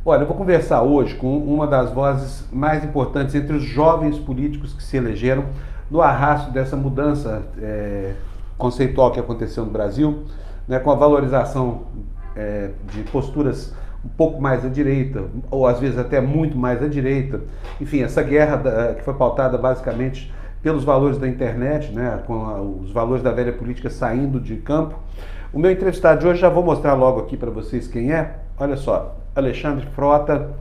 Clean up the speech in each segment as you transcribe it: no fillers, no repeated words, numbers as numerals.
Olha, eu vou conversar hoje com uma das vozes mais importantes entre os jovens políticos que se elegeram no arrasto dessa mudança conceitual que aconteceu no Brasil, né, com a valorização de posturas um pouco mais à direita, ou às vezes até muito mais à direita. Enfim, essa guerra que foi pautada basicamente pelos valores da internet, né, com os valores da velha política saindo de campo. O meu entrevistado de hoje, já vou mostrar logo aqui para vocês quem é. Olha só, Alexandre Frota,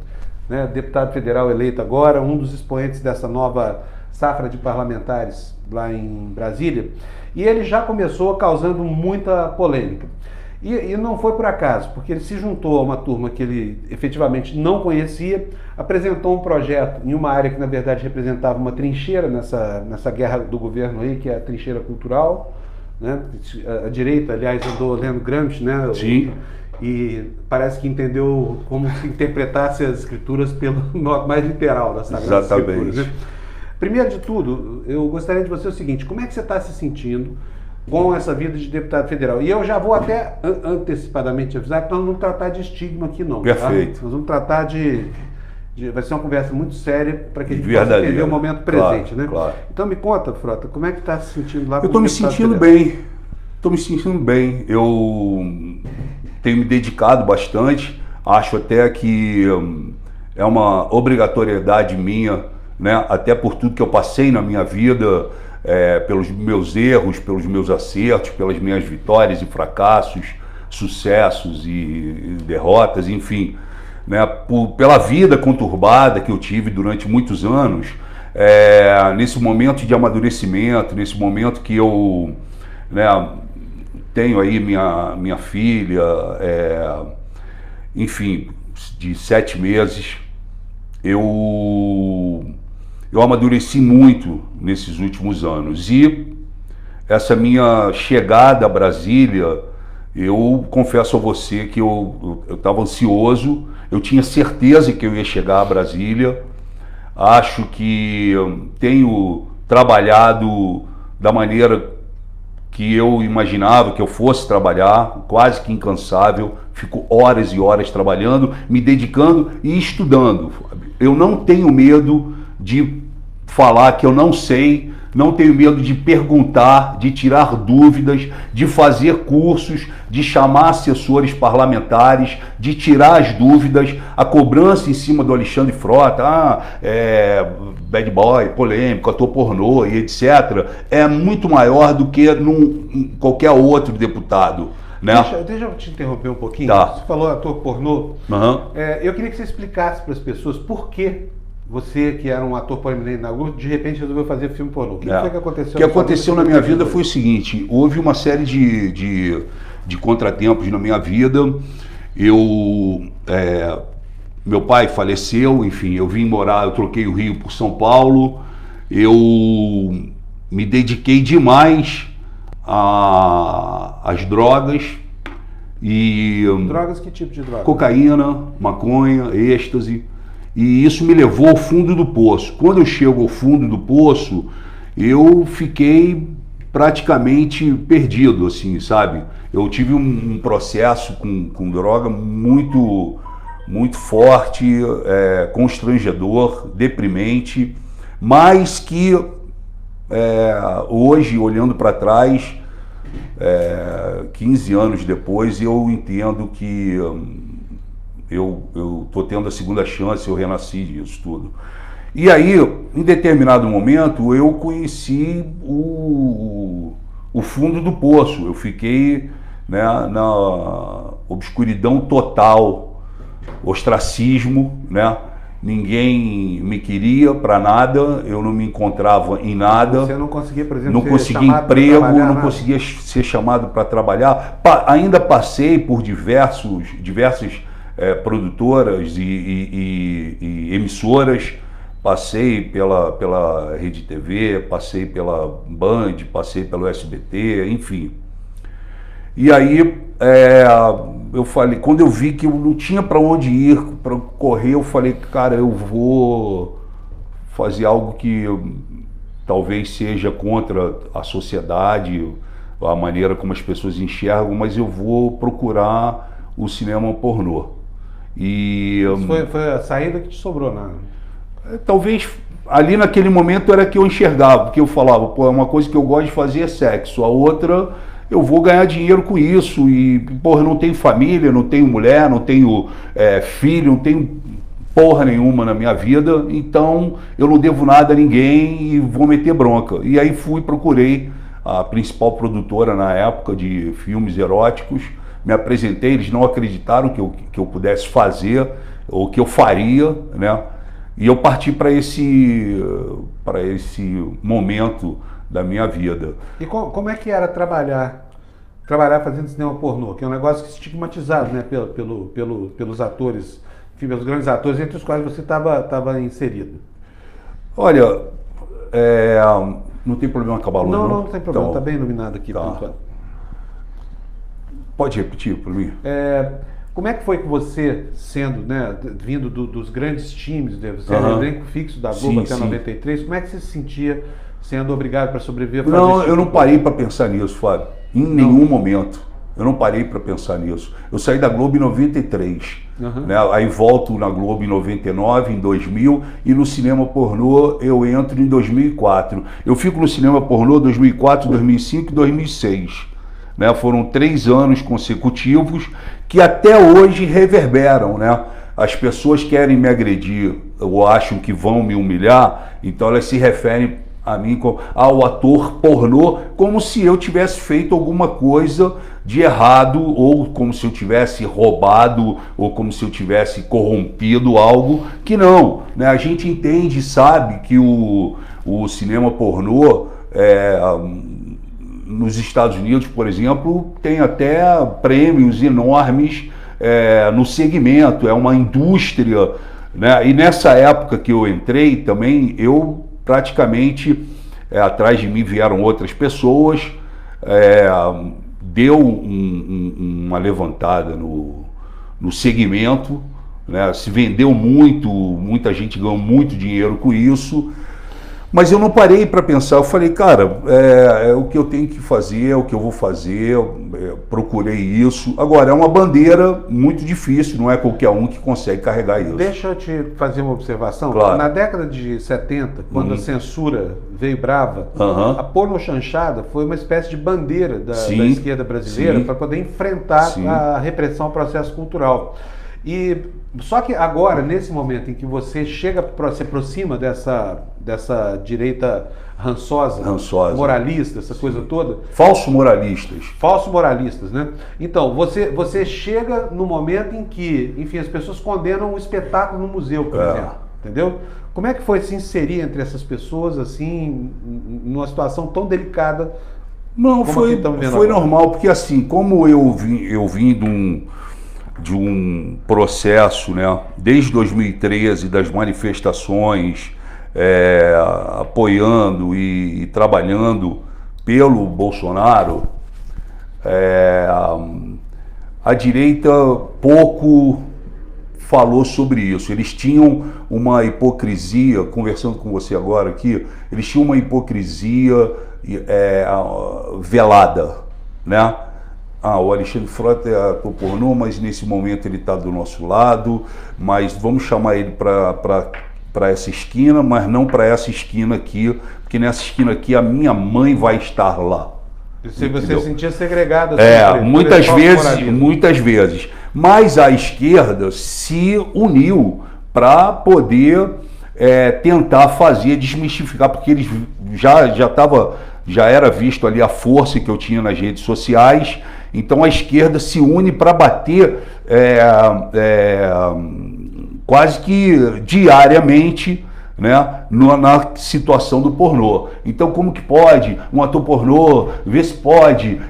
né, deputado federal eleito agora, um dos expoentes dessa nova safra de parlamentares lá em Brasília. E ele já começou causando muita polêmica. E não foi por acaso, porque ele se juntou a uma turma que ele efetivamente não conhecia, apresentou um projeto em uma área que na verdade representava uma trincheira nessa guerra do governo aí, que é a trincheira cultural, né? A direita, aliás, andou lendo Gramsci, né? Sim. E parece que entendeu como se interpretasse as escrituras pelo modo mais literal das Sagradas Escrituras, né? Primeiro de tudo, eu gostaria de você o seguinte: como é que você está se sentindo com essa vida de deputado federal? E eu já vou até antecipadamente avisar que nós não vamos tratar de estigma aqui não. Perfeito. Tá? Nós vamos tratar vai ser uma conversa muito séria para que a gente possa entender o momento presente, claro, né? Claro. Então me conta, Frota, como é que está se sentindo lá? Eu estou me sentindo bem. Estou me sentindo bem. Eu tenho me dedicado bastante. Acho até que é uma obrigatoriedade minha, né? Até por tudo que eu passei na minha vida, pelos meus erros, pelos meus acertos, pelas minhas vitórias e fracassos, sucessos e derrotas, enfim, né? Pela vida conturbada que eu tive durante muitos anos, nesse momento de amadurecimento, nesse momento que eu, né, tenho aí minha filha, enfim, de 7 meses, eu amadureci muito nesses últimos anos. E essa minha chegada a Brasília, eu confesso a você que eu estava ansioso, eu tinha certeza que eu ia chegar a Brasília. Acho que tenho trabalhado da maneira que eu imaginava que eu fosse trabalhar, quase que incansável, fico horas e horas trabalhando, me dedicando e estudando. Eu não tenho medo de falar que eu não sei, não tenho medo de perguntar, de tirar dúvidas, de fazer cursos, de chamar assessores parlamentares, de tirar as dúvidas, a cobrança em cima do Alexandre Frota, bad boy, polêmico, ator pornô e etc., é muito maior do que qualquer outro deputado. Né? Deixa eu te interromper um pouquinho. Tá. Você falou ator pornô. Uhum. Eu queria que você explicasse para as pessoas por que você, que era um ator proeminente na Globo, de repente resolveu fazer filme pornô. O que foi que aconteceu? O que aconteceu na minha vida foi o seguinte: houve uma série de contratempos na minha vida. Meu pai faleceu, enfim, eu vim morar, eu troquei o Rio por São Paulo, eu me dediquei demais às drogas. E drogas, que tipo de droga? Cocaína, maconha, êxtase. E isso me levou ao fundo do poço. Quando eu chego ao fundo do poço, eu fiquei praticamente perdido, assim, sabe? Eu tive um processo com droga muito, muito forte, constrangedor, deprimente, mas que hoje, olhando para trás, 15 anos depois, eu entendo que eu estou tendo a segunda chance, eu renasci disso tudo. E aí, em determinado momento, eu conheci o fundo do poço. Eu fiquei, né, na obscuridão total, ostracismo, né? Ninguém me queria para nada, eu não me encontrava em nada. Você não conseguia, por exemplo, não conseguia emprego, não conseguia ser chamado para trabalhar. Ainda passei por diversas produtoras e emissoras, passei pela Rede TV, passei pela Band, passei pelo SBT, enfim. E aí eu falei, quando eu vi que eu não tinha para onde ir, para correr, eu falei, cara, eu vou fazer algo que talvez seja contra a sociedade, a maneira como as pessoas enxergam, mas eu vou procurar o cinema pornô. E foi a saída que te sobrou, né? talvez ali naquele momento era que eu enxergava, porque eu falava, pô, uma coisa que eu gosto de fazer é sexo, a outra eu vou ganhar dinheiro com isso, e porra, eu não tenho família, não tenho mulher, não tenho filho, não tenho porra nenhuma na minha vida, então eu não devo nada a ninguém e vou meter bronca. E aí procurei a principal produtora na época de filmes eróticos, me apresentei, eles não acreditaram que eu pudesse fazer, ou que eu faria, né? E eu parti para esse momento da minha vida. E como é que era trabalhar fazendo cinema pornô? Que é um negócio que é estigmatizado, né, pelos atores, enfim, pelos grandes atores, entre os quais você estava inserido. Olha, não tem problema acabar a luz, não? Não tem problema, Então, está bem iluminado aqui por enquanto. Pode repetir para mim? Como é que foi que você, sendo, né, vindo dos grandes times, você era o elenco fixo da Globo até 93, como é que você se sentia sendo obrigado para sobreviver? Não, eu não parei para pensar nisso, Fábio, em nenhum momento. Eu não parei para pensar nisso. Eu saí da Globo em 93, né? Aí volto na Globo em 99, em 2000, e no cinema pornô eu entro em 2004. Eu fico no cinema pornô 2004, 2005 e 2006. Né? Foram 3 anos consecutivos que até hoje reverberam, né? As pessoas querem me agredir ou acham que vão me humilhar, então elas se referem a mim ao ator pornô, como se eu tivesse feito alguma coisa de errado, ou como se eu tivesse roubado, ou como se eu tivesse corrompido algo, que não, né? A gente entende e sabe que o cinema pornô nos Estados Unidos, por exemplo, tem até prêmios enormes no segmento, é uma indústria, né? E nessa época que eu entrei também, eu praticamente, atrás de mim vieram outras pessoas, deu uma levantada no segmento, né? Se vendeu muito, muita gente ganhou muito dinheiro com isso, mas eu não parei para pensar. Eu falei, cara, é o que eu tenho que fazer, é o que eu vou fazer, procurei isso. Agora, é uma bandeira muito difícil, não é qualquer um que consegue carregar isso. Deixa eu te fazer uma observação. Claro. Na década de 70, quando a censura veio brava, a pornochanchada foi uma espécie de bandeira da esquerda brasileira para poder enfrentar a repressão ao processo cultural. Só que agora, nesse momento em que você se aproxima dessa direita rançosa, moralista, essa coisa toda... Falsos moralistas, né? Então, você chega no momento em que, enfim, as pessoas condenam um espetáculo no museu, por exemplo, entendeu? Como é que foi se inserir entre essas pessoas, assim, numa situação tão delicada? Não, foi normal, porque assim, como eu vim de um processo, né, desde 2013, das manifestações, apoiando e trabalhando pelo Bolsonaro, a direita pouco falou sobre isso. Eles tinham uma hipocrisia, conversando com você agora aqui, eles tinham uma hipocrisia velada, né? O Alexandre Frota é ator pornô, mas nesse momento ele está do nosso lado, mas vamos chamar ele para essa esquina, mas não para essa esquina aqui, porque nessa esquina aqui a minha mãe vai estar lá. Você se sentia segregado? Muitas vezes. Mas a esquerda se uniu para poder tentar desmistificar, porque eles já era visto ali a força que eu tinha nas redes sociais. Então a esquerda se une para bater quase que diariamente, né, na situação do pornô. Então como que pode um ator pornô, vê se pode,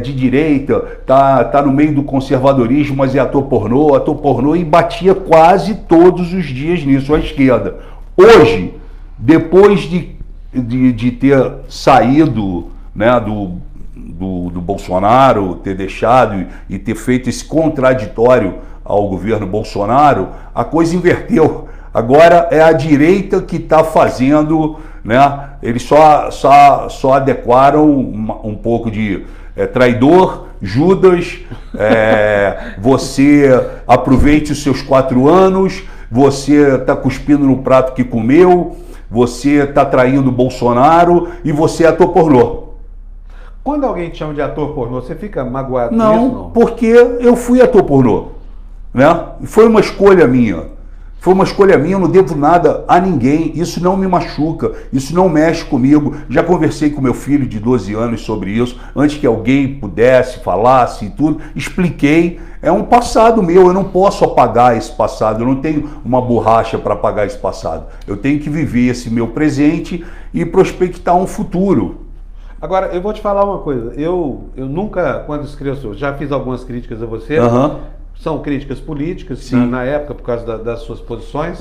de direita, tá no meio do conservadorismo, mas é ator pornô, e batia quase todos os dias nisso a esquerda. Hoje, depois de ter saído, né, do Bolsonaro, ter deixado e ter feito esse contraditório ao governo Bolsonaro, a coisa inverteu. Agora é a direita que está fazendo, né? Eles só adequaram um pouco de traidor, Judas, você aproveite os seus 4 anos, você está cuspindo no prato que comeu, você está traindo o Bolsonaro e você é ator pornô. Quando alguém te chama de ator pornô, você fica magoado com Não, isso? Não, porque eu fui ator pornô, né? Foi uma escolha minha. Foi uma escolha minha, eu não devo nada a ninguém, isso não me machuca, isso não mexe comigo. Já conversei com meu filho de 12 anos sobre isso, antes que alguém pudesse, falasse e tudo, expliquei. É um passado meu, eu não posso apagar esse passado, eu não tenho uma borracha para apagar esse passado. Eu tenho que viver esse meu presente e prospectar um futuro. Agora, eu vou te falar uma coisa, eu nunca, quando escrevo, já fiz algumas críticas a você, são críticas políticas, na época, por causa das suas posições,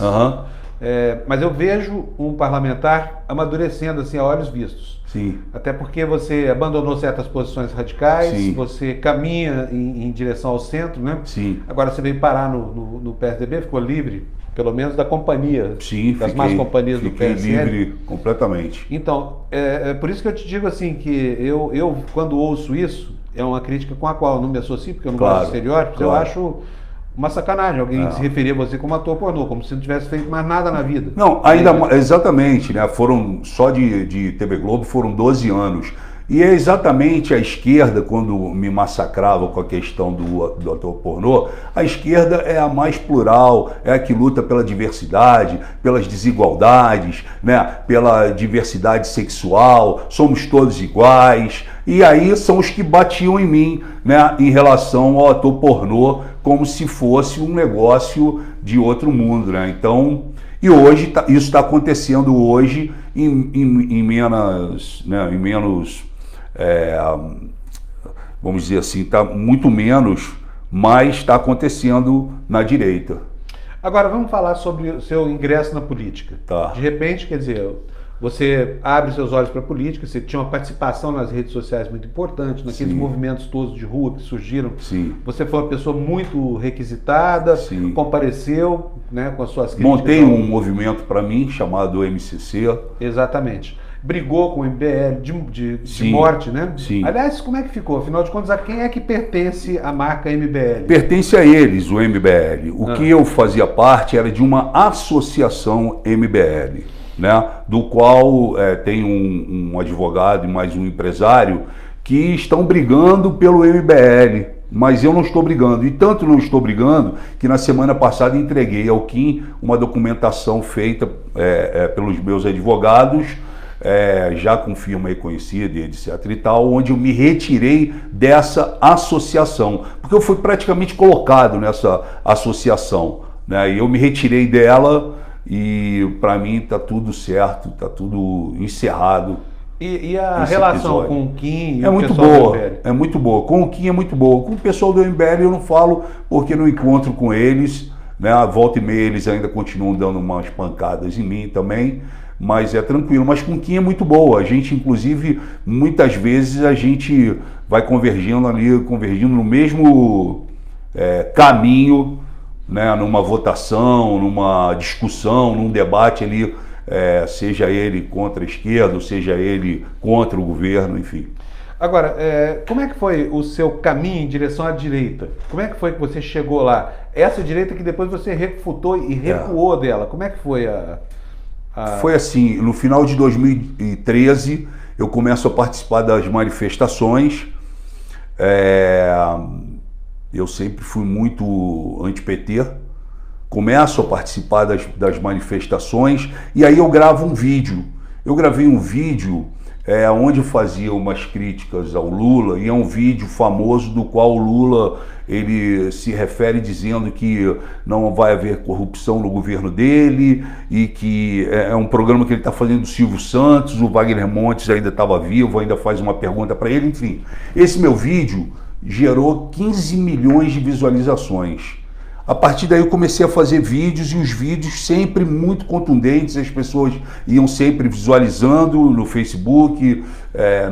mas eu vejo um parlamentar amadurecendo assim a olhos vistos. Sim. Até porque você abandonou certas posições radicais, Sim. você caminha em direção ao centro, né? Sim. Agora você veio parar no PSDB, ficou livre, pelo menos da companhia, das más companhias do PSL. Fiquei livre completamente. Então, é por isso que eu te digo assim, que eu quando ouço isso, é uma crítica com a qual eu não me associo, porque eu não gosto de estereótipos, eu acho uma sacanagem alguém se referir a você como ator pornô, como se não tivesse feito mais nada na vida. Não, exatamente, né? Foram, só de TV Globo, foram 12 anos. E é exatamente a esquerda, quando me massacrava com a questão do ator pornô, a esquerda é a mais plural, é a que luta pela diversidade, pelas desigualdades, né? Pela diversidade sexual, somos todos iguais. E aí são os que batiam em mim, né? Em relação ao ator pornô, como se fosse um negócio de outro mundo, né? Então, e hoje isso está acontecendo hoje em menos, né? Em menos, vamos dizer assim, está muito menos, mas está acontecendo na direita. Agora vamos falar sobre o seu ingresso na política. Tá. De repente, quer dizer, você abre seus olhos para a política, você tinha uma participação nas redes sociais muito importante, naqueles movimentos todos de rua que surgiram. Sim. Você foi uma pessoa muito requisitada, compareceu, né, com as suas críticas. Montei um movimento para mim chamado MCC. Exatamente. Brigou com o MBL de morte, né? Sim. Aliás, como é que ficou? Afinal de contas, a quem é que pertence a marca MBL? Pertence a eles, o MBL. O que eu fazia parte era de uma associação MBL, né? Do qual tem um advogado e mais um empresário que estão brigando pelo MBL. Mas eu não estou brigando, e tanto não estou brigando que na semana passada entreguei ao Kim uma documentação feita pelos meus advogados, já com firma reconhecida e etc e tal, onde eu me retirei dessa associação, porque eu fui praticamente colocado nessa associação, né? E eu me retirei dela e para mim está tudo certo, está tudo encerrado. E a relação com o Kim e é o muito pessoal boa, do MBL? é muito boa. Com o Kim é muito boa. Com o pessoal do MBL eu não falo porque não encontro com eles, né? A volta e meia eles ainda continuam dando umas pancadas em mim também, mas é tranquilo. Mas com o Kim é muito boa. A gente, inclusive, muitas vezes a gente vai convergindo no mesmo caminho, né? Numa votação, numa discussão, num debate ali, seja ele contra a esquerda, ou seja ele contra o governo, enfim. Agora, como é que foi o seu caminho em direção à direita? Como é que foi que você chegou lá? Essa direita que depois você refutou e recuou dela, como é que foi Foi assim, no final de 2013, eu começo a participar das manifestações. Eu sempre fui muito anti-PT. Começo a participar das manifestações e aí eu gravo um vídeo. Eu gravei um vídeo onde eu fazia umas críticas ao Lula, e é um vídeo famoso do qual o Lula ele se refere dizendo que não vai haver corrupção no governo dele e que é um programa que ele está fazendo do Silvio Santos, o Wagner Montes ainda estava vivo, ainda faz uma pergunta para ele, enfim. Esse meu vídeo gerou 15 milhões de visualizações. A partir daí eu comecei a fazer vídeos, e os vídeos sempre muito contundentes, as pessoas iam sempre visualizando no Facebook,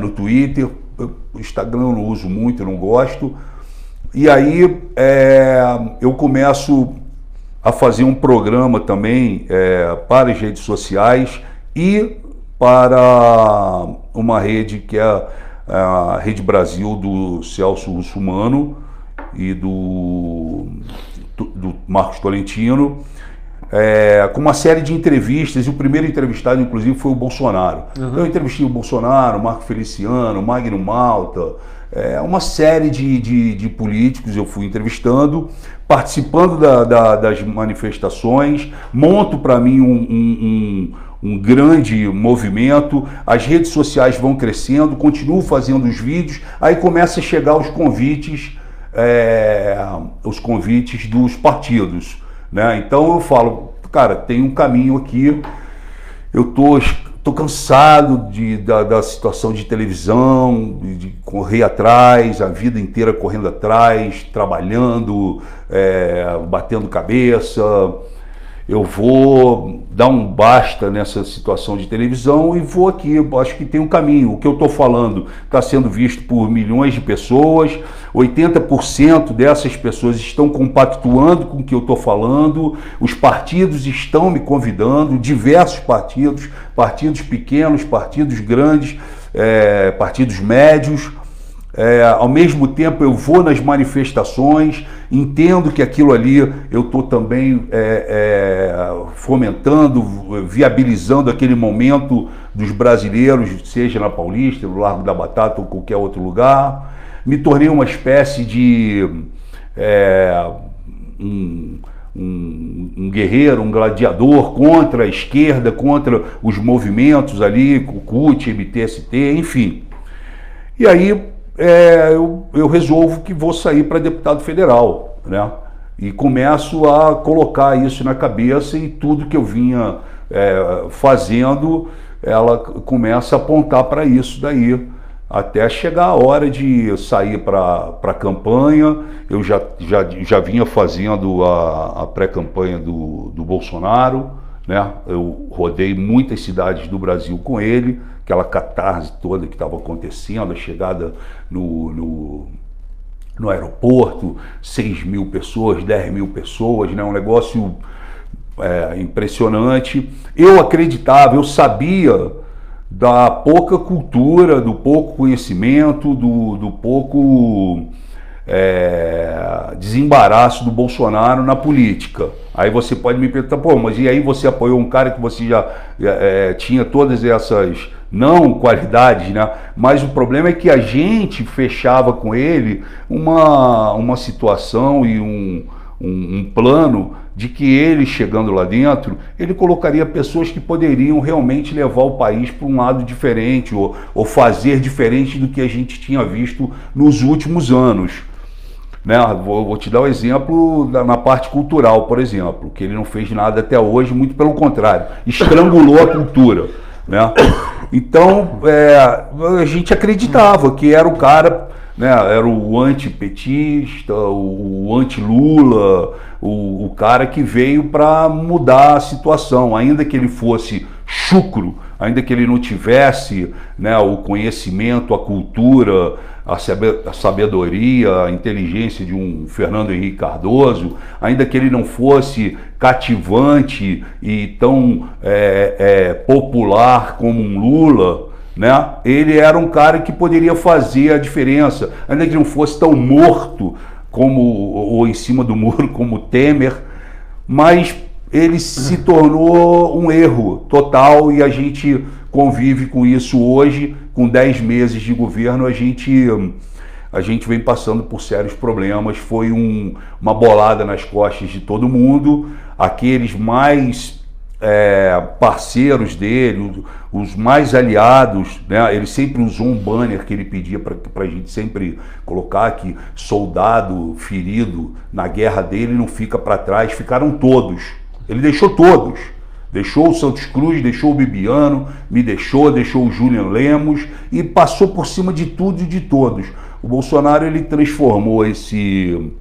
no Twitter. O Instagram eu não uso muito, eu não gosto. E aí eu começo a fazer um programa também para as redes sociais e para uma rede que é a Rede Brasil do Celso Russomano e do Marcos Tolentino, com uma série de entrevistas, e o primeiro entrevistado, inclusive, foi o Bolsonaro. Então, eu entrevistei o Bolsonaro, o Marco Feliciano, o Magno Malta, uma série de políticos eu fui entrevistando, participando das manifestações, monto para mim um grande movimento, as redes sociais vão crescendo, continuo fazendo os vídeos, aí começa a chegar os convites dos partidos, né? Então eu falo, cara, tem um caminho aqui, eu tô cansado da situação de televisão, de correr atrás, a vida inteira correndo atrás, trabalhando, batendo cabeça. Eu vou dar um basta nessa situação de televisão e vou aqui, eu acho que tem um caminho. O que eu estou falando está sendo visto por milhões de pessoas, 80% dessas pessoas estão compactuando com o que eu estou falando, os partidos estão me convidando, diversos partidos pequenos, partidos grandes, partidos médios. Ao mesmo tempo eu vou nas manifestações, entendo que aquilo ali eu estou também fomentando, viabilizando aquele momento dos brasileiros, seja na Paulista, no Largo da Batata ou qualquer outro lugar. Me tornei uma espécie de um guerreiro, um gladiador contra a esquerda, contra os movimentos ali, CUT, MTST, enfim. E aí eu resolvo que vou sair para deputado federal, né? E começo a colocar isso na cabeça, e tudo que eu vinha fazendo, ela começa a apontar para isso daí, até chegar a hora de sair para a campanha. Eu já vinha fazendo a pré-campanha do Bolsonaro, né? Eu rodei muitas cidades do Brasil com ele, aquela catarse toda que estava acontecendo, a chegada no aeroporto, 6 mil pessoas, 10 mil pessoas, né? Um negócio impressionante. Eu acreditava, eu sabia da pouca cultura, do pouco conhecimento, do pouco desembaraço do Bolsonaro na política. Aí você pode me perguntar, pô, mas e aí você apoiou um cara que você já tinha todas essas não qualidades, né? Mas o problema é que a gente fechava com ele uma situação e um plano de que ele, chegando lá dentro, ele colocaria pessoas que poderiam realmente levar o país para um lado diferente, ou fazer diferente do que a gente tinha visto nos últimos anos, né? Vou te dar um exemplo na parte cultural, por exemplo, que ele não fez nada até hoje, muito pelo contrário, estrangulou a cultura, né? Então, a gente acreditava que era o cara, né, era o antipetista, o anti-Lula, o cara que veio para mudar a situação, ainda que ele fosse chucro, ainda que ele não tivesse, né, o conhecimento, a cultura, a sabedoria, a inteligência de um Fernando Henrique Cardoso, ainda que ele não fosse cativante e tão popular como um Lula, né? Ele era um cara que poderia fazer a diferença, ainda que não fosse tão morto ou em cima do muro como Temer, mas ele se tornou um erro total, e a gente convive com isso hoje. Com 10 meses de governo, a gente vem passando por sérios problemas. Foi uma bolada nas costas de todo mundo. Aqueles mais parceiros dele, os mais aliados, né? Ele sempre usou um banner que ele pedia para a gente sempre colocar, que soldado ferido na guerra dele não fica para trás. Ficaram todos. Ele deixou todos. Deixou o Santos Cruz, deixou o Bibiano, me deixou o Julian Lemos, e passou por cima de tudo e de todos. O Bolsonaro, ele transformou esse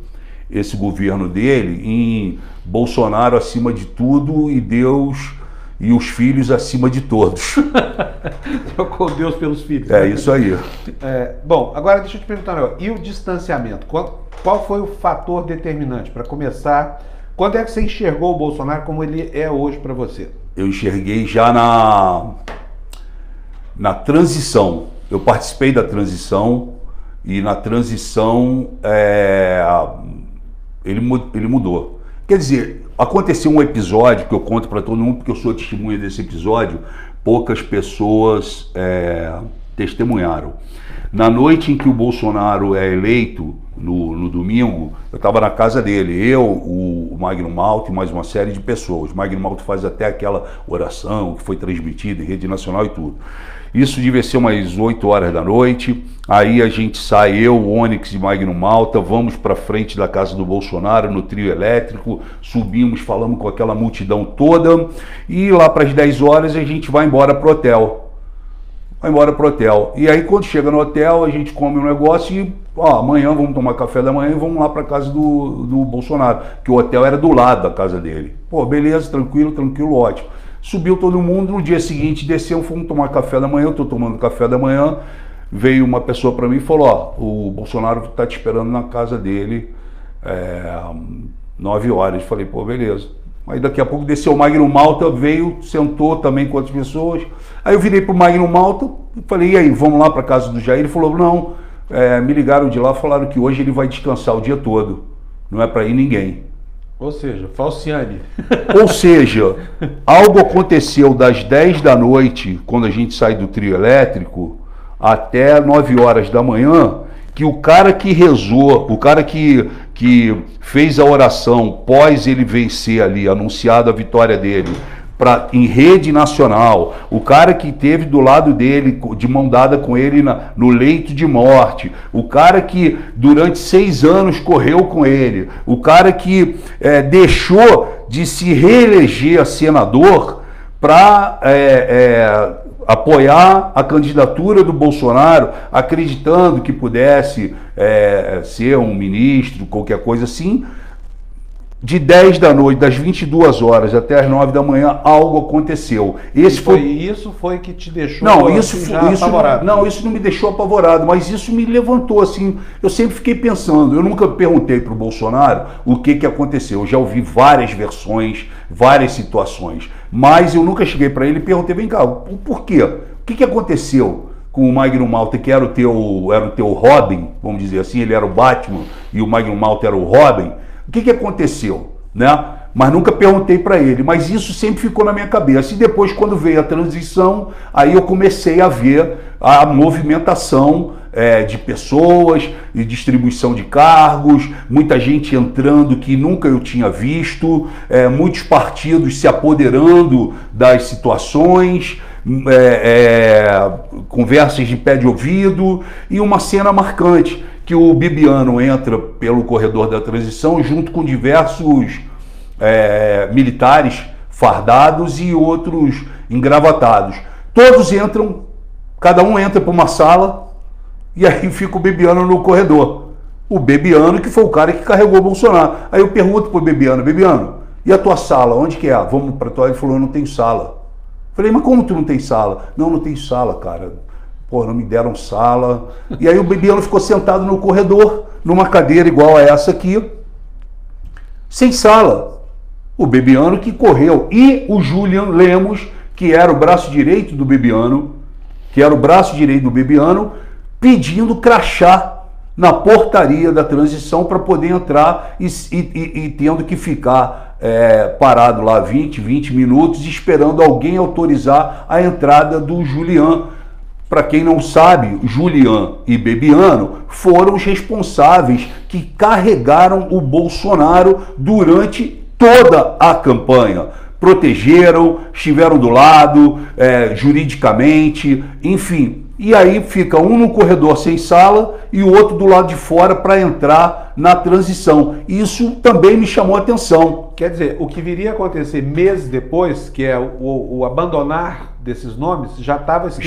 governo dele em Bolsonaro acima de tudo e Deus e os filhos acima de todos. Trocou Deus pelos filhos. É isso aí. Bom, agora deixa eu te perguntar, e o distanciamento? Qual foi o fator determinante para começar? Quando é que você enxergou o Bolsonaro como ele é hoje para você? Eu enxerguei já na transição. eu participei da transição e na transição ele mudou. Quer dizer, aconteceu um episódio que eu conto para todo mundo, porque eu sou testemunha desse episódio, poucas pessoas testemunharam. Na noite em que o Bolsonaro é eleito, no domingo, eu estava na casa dele, eu, o Magno Malta e mais uma série de pessoas. O Magno Malta faz até aquela oração que foi transmitida em rede nacional e tudo. Isso devia ser umas 8 horas da noite, aí a gente sai, eu, o Onyx e Magno Malta, vamos para frente da casa do Bolsonaro no trio elétrico, subimos, falamos com aquela multidão toda, e lá para as 10 horas a gente vai embora pro hotel. E aí quando chega no hotel, a gente come um negócio e amanhã vamos tomar café da manhã e vamos lá para casa do Bolsonaro, que o hotel era do lado da casa dele. Pô, beleza, tranquilo, ótimo. Subiu todo mundo, no dia seguinte desceu, fomos tomar café da manhã, eu estou tomando café da manhã, veio uma pessoa para mim e falou, o Bolsonaro está te esperando na casa dele 9 horas. Falei, pô, beleza. Aí daqui a pouco desceu o Magno Malta, veio, sentou também com outras pessoas. Aí eu virei pro Magno Malta e falei, e aí, vamos lá para casa do Jair? Ele falou, não, me ligaram de lá, falaram que hoje ele vai descansar o dia todo, não é para ir ninguém. Ou seja, Falciane. Ou seja, algo aconteceu das 10 da noite, quando a gente sai do trio elétrico, até 9 horas da manhã, que o cara que rezou, o cara que fez a oração pós ele vencer ali, anunciado a vitória dele, em rede nacional, o cara que esteve do lado dele, de mão dada com ele no leito de morte, o cara que durante 6 anos correu com ele, o cara que deixou de se reeleger a senador para apoiar a candidatura do Bolsonaro, acreditando que pudesse ser um ministro, qualquer coisa assim. De 10 da noite, das 22 horas até as 9 da manhã, algo aconteceu. Isso foi que te deixou apavorado? Não, isso não me deixou apavorado, mas isso me levantou, assim. Eu sempre fiquei pensando, eu nunca perguntei para o Bolsonaro o que aconteceu. Eu já ouvi várias versões, várias situações, mas eu nunca cheguei para ele e perguntei, vem cá, por quê? O que aconteceu com o Magno Malta, que era o teu Robin, vamos dizer assim, ele era o Batman e o Magno Malta era o Robin? O que aconteceu, né? Mas nunca perguntei para ele, mas isso sempre ficou na minha cabeça. E depois, quando veio a transição, aí eu comecei a ver a movimentação de pessoas, de distribuição de cargos, muita gente entrando que nunca eu tinha visto, muitos partidos se apoderando das situações, conversas de pé de ouvido e uma cena marcante, que o Bibiano entra pelo corredor da transição junto com diversos militares fardados e outros engravatados. Todos entram, cada um entra para uma sala e aí fica o Bibiano no corredor. O Bibiano que foi o cara que carregou o Bolsonaro. Aí eu pergunto pro Bibiano, e a tua sala, onde que é? Vamos para tua. Ele falou, eu não tenho sala. Falei, mas como tu não tem sala? Não tem sala, cara. Pô, não me deram sala. E aí o Bibiano ficou sentado no corredor, numa cadeira igual a essa aqui, sem sala. O Bibiano que correu. E o Julian Lemos, que era o braço direito do Bibiano, pedindo crachá na portaria da transição para poder entrar e tendo que ficar parado lá 20 minutos esperando alguém autorizar a entrada do Julian. Para quem não sabe, Julian e Bibiano foram os responsáveis que carregaram o Bolsonaro durante toda a campanha. Protegeram, estiveram do lado, juridicamente, enfim. E aí fica um no corredor sem sala e o outro do lado de fora para entrar na transição. Isso também me chamou a atenção. Quer dizer, o que viria a acontecer meses depois, que é o abandonar desses nomes, já estava escrito.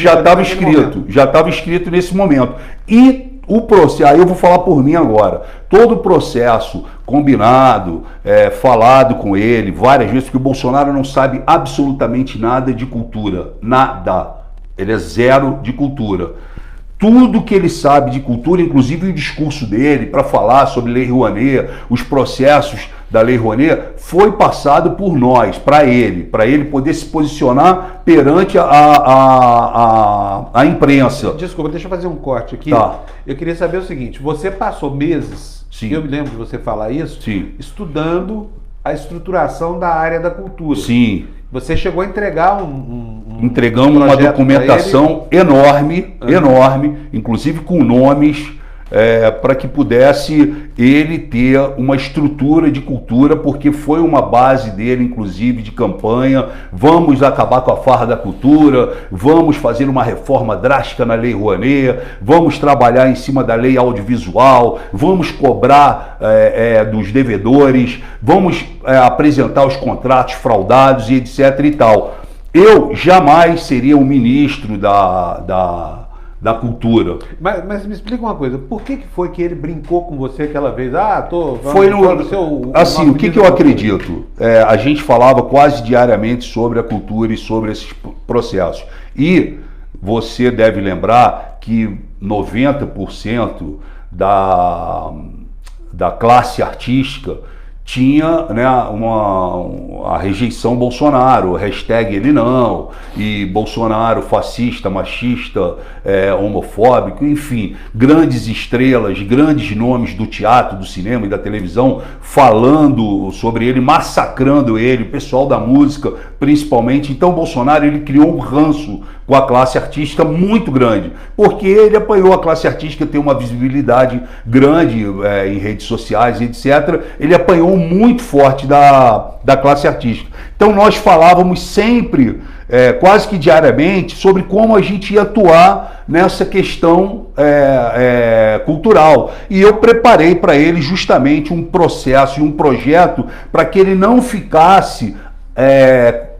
Já estava escrito nesse momento. E o processo, aí eu vou falar por mim agora, todo o processo combinado, falado com ele várias vezes, porque o Bolsonaro não sabe absolutamente nada de cultura, nada. Ele é zero de cultura. tudo que ele sabe de cultura, inclusive o discurso dele para falar sobre Lei Rouanet, os processos da Lei Rouanet, foi passado por nós, para ele poder se posicionar perante a imprensa. Desculpa, deixa eu fazer um corte aqui. Tá. Eu queria saber o seguinte, você passou meses, Sim. eu me lembro de você falar isso, Sim. estudando a estruturação da área da cultura. Sim. Você chegou a entregar Entregamos uma documentação enorme, inclusive com nomes, para que pudesse ele ter uma estrutura de cultura, porque foi uma base dele, inclusive, de campanha. Vamos acabar com a farra da cultura, vamos fazer uma reforma drástica na Lei Rouanet, vamos trabalhar em cima da lei audiovisual, vamos cobrar dos devedores, vamos apresentar os contratos fraudados e etc e tal. Eu jamais seria um ministro da cultura. Mas me explica uma coisa, por que foi que ele brincou com você aquela vez? Foi assim, o que eu acredito? A gente falava quase diariamente sobre a cultura e sobre esses processos. E você deve lembrar que 90% da classe artística tinha, né, a rejeição Bolsonaro, hashtag ele não, e Bolsonaro fascista, machista, homofóbico, enfim, grandes estrelas, grandes nomes do teatro, do cinema e da televisão falando sobre ele, massacrando ele, o pessoal da música principalmente. Então Bolsonaro, ele criou um ranço com a classe artística muito grande, porque ele apanhou. A classe artística tem uma visibilidade grande em redes sociais, etc. Ele apanhou muito forte da classe artística. Então nós falávamos sempre, quase que diariamente, sobre como a gente ia atuar nessa questão cultural. E eu preparei para ele justamente um processo e um projeto para que ele não ficasse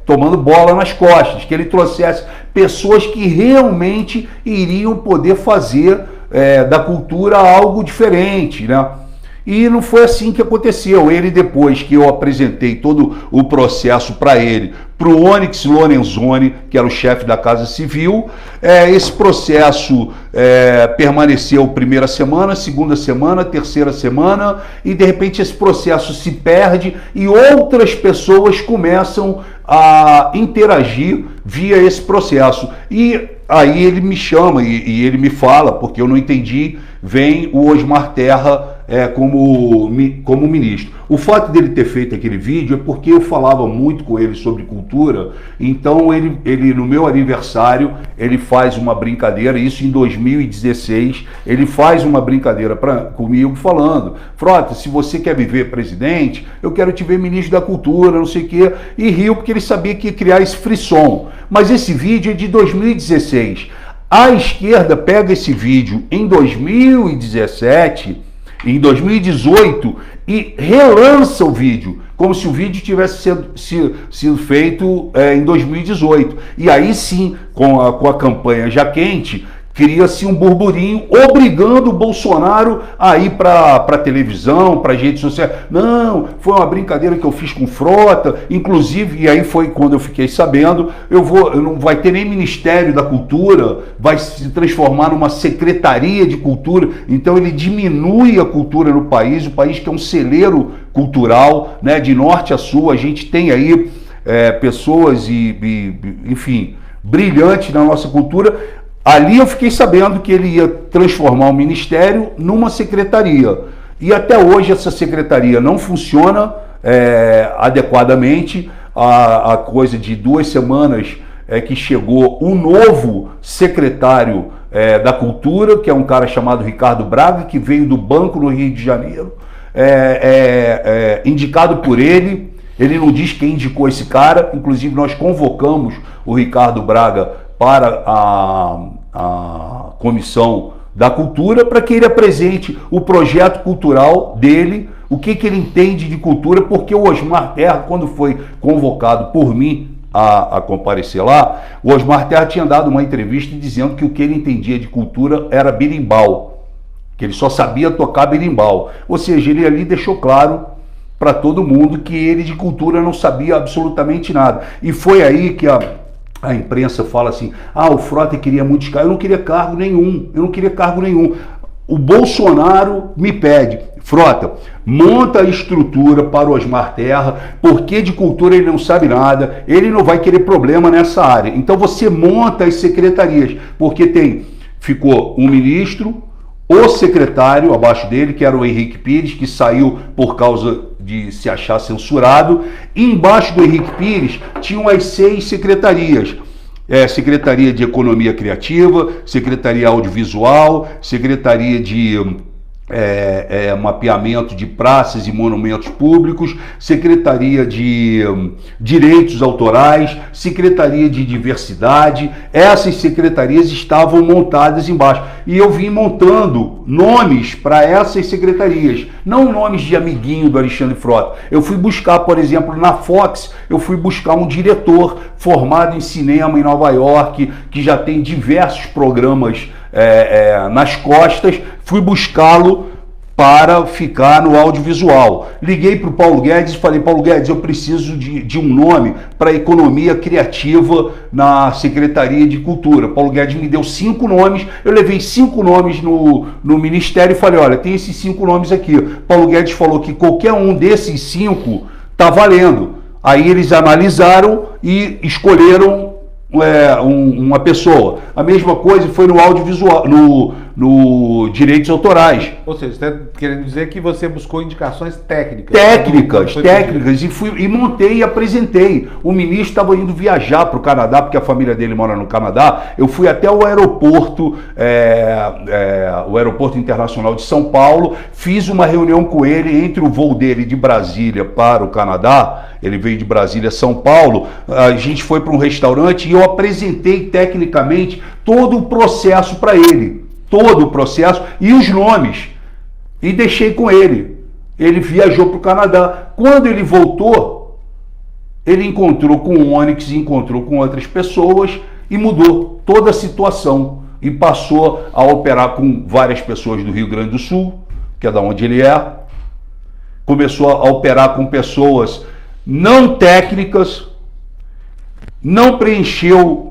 tomando bola nas costas, que ele trouxesse pessoas que realmente iriam poder fazer da cultura algo diferente, né? E não foi assim que aconteceu. Ele, depois que eu apresentei todo o processo para ele, para o Onyx Lorenzoni, que era o chefe da Casa Civil, esse processo permaneceu primeira semana, segunda semana, terceira semana, e de repente esse processo se perde e outras pessoas começam a interagir via esse processo. E aí ele me chama e ele me fala, porque eu não entendi, vem o Osmar Terra como ministro. O fato dele ter feito aquele vídeo é porque eu falava muito com ele sobre cultura. Então ele no meu aniversário, ele faz uma brincadeira, isso em 2016, ele faz uma brincadeira comigo falando: Frota, se você quer me ver presidente, eu quero te ver ministro da cultura, não sei o quê, e riu porque ele sabia que ia criar esse frisson. Mas esse vídeo é de 2016. A esquerda pega esse vídeo em 2017, em 2018, e relança o vídeo, como se o vídeo tivesse sido feito em 2018. E aí sim, com a campanha já quente, cria-se um burburinho obrigando o Bolsonaro a ir para a televisão, para as redes sociais. Não, foi uma brincadeira que eu fiz com Frota, inclusive, e aí foi quando eu fiquei sabendo, não vai ter nem Ministério da Cultura, vai se transformar numa Secretaria de Cultura. Então ele diminui a cultura no país, o país que é um celeiro cultural, né, de norte a sul. A gente tem aí pessoas enfim, brilhantes na nossa cultura. Ali eu fiquei sabendo que ele ia transformar o ministério numa secretaria. E até hoje essa secretaria não funciona adequadamente. A coisa de 2 semanas que chegou um novo secretário da Cultura, que é um cara chamado Ricardo Braga, que veio do banco no Rio de Janeiro, indicado por ele. Ele não diz quem indicou esse cara. Inclusive nós convocamos o Ricardo Braga para a Comissão da Cultura, para que ele apresente o projeto cultural dele, o que ele entende de cultura, porque o Osmar Terra, quando foi convocado por mim a comparecer lá, o Osmar Terra tinha dado uma entrevista dizendo que o que ele entendia de cultura era berimbau, que ele só sabia tocar berimbau. Ou seja, ele ali deixou claro para todo mundo que ele de cultura não sabia absolutamente nada. E foi aí que a imprensa fala assim, o Frota queria muitos cargos. Eu não queria cargo nenhum. O Bolsonaro me pede, Frota, monta a estrutura para o Osmar Terra, porque de cultura ele não sabe nada, ele não vai querer problema nessa área. Então você monta as secretarias, porque ficou um ministro, o secretário abaixo dele, que era o Henrique Pires, que saiu por causa de se achar censurado, e embaixo do Henrique Pires tinham as 6 secretarias. Secretaria de Economia Criativa, Secretaria Audiovisual, Secretaria de Mapeamento de Praças e Monumentos Públicos, Secretaria de Direitos Autorais, Secretaria de Diversidade. Essas secretarias estavam montadas embaixo. E eu vim montando nomes para essas secretarias, não nomes de amiguinho do Alexandre Frota. Eu fui buscar, por exemplo, na Fox, eu fui buscar um diretor formado em cinema em Nova York, que já tem diversos programas nas costas, fui buscá-lo para ficar no audiovisual. Liguei para o Paulo Guedes e falei, Paulo Guedes, eu preciso de um nome para economia criativa na Secretaria de Cultura. Paulo Guedes me deu 5 nomes, eu levei 5 nomes no Ministério e falei, olha, tem esses 5 nomes aqui. Paulo Guedes falou que qualquer um desses 5 está valendo. Aí eles analisaram e escolheram uma pessoa. A mesma coisa foi no audiovisual, no direitos autorais. Ou seja, você está querendo dizer que você buscou indicações técnicas. Técnicas, e montei e apresentei. O ministro estava indo viajar para o Canadá, porque a família dele mora no Canadá. Eu fui até o aeroporto, o Aeroporto Internacional de São Paulo, fiz uma reunião com ele entre o voo dele de Brasília para o Canadá. Ele veio de Brasília a São Paulo, a gente foi para um restaurante e eu apresentei tecnicamente todo o processo para ele. Todo o processo e os nomes. E deixei com ele. Ele viajou para o Canadá. Quando ele voltou, ele encontrou com o Onyx, encontrou com outras pessoas e mudou toda a situação. E passou a operar com várias pessoas do Rio Grande do Sul, que é da onde ele é. Começou a operar com pessoas não técnicas, não preencheu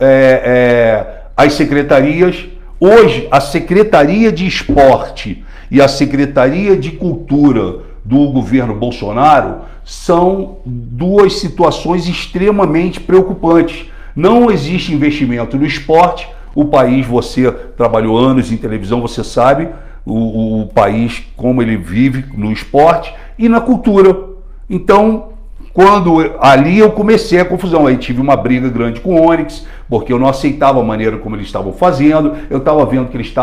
as secretarias. Hoje, a Secretaria de Esporte e a Secretaria de Cultura do governo Bolsonaro são 2 situações extremamente preocupantes. Não existe investimento no esporte. O país, você trabalhou anos em televisão, você sabe o país, como ele vive no esporte e na cultura. Então, ali eu comecei a confusão, aí tive uma briga grande com o Onyx, porque eu não aceitava a maneira como eles estavam fazendo, eu estava vendo que eles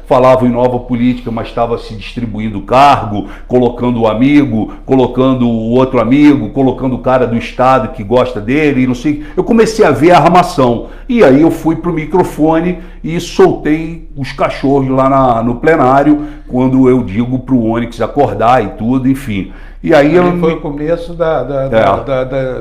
falavam em nova política, mas estava se distribuindo cargo, colocando o amigo, colocando o outro amigo, colocando o cara do Estado que gosta dele, e não sei. Eu comecei a ver a armação, e aí eu fui pro microfone e soltei os cachorros lá no plenário, quando eu digo pro Onyx acordar e tudo, enfim. E aí foi o começo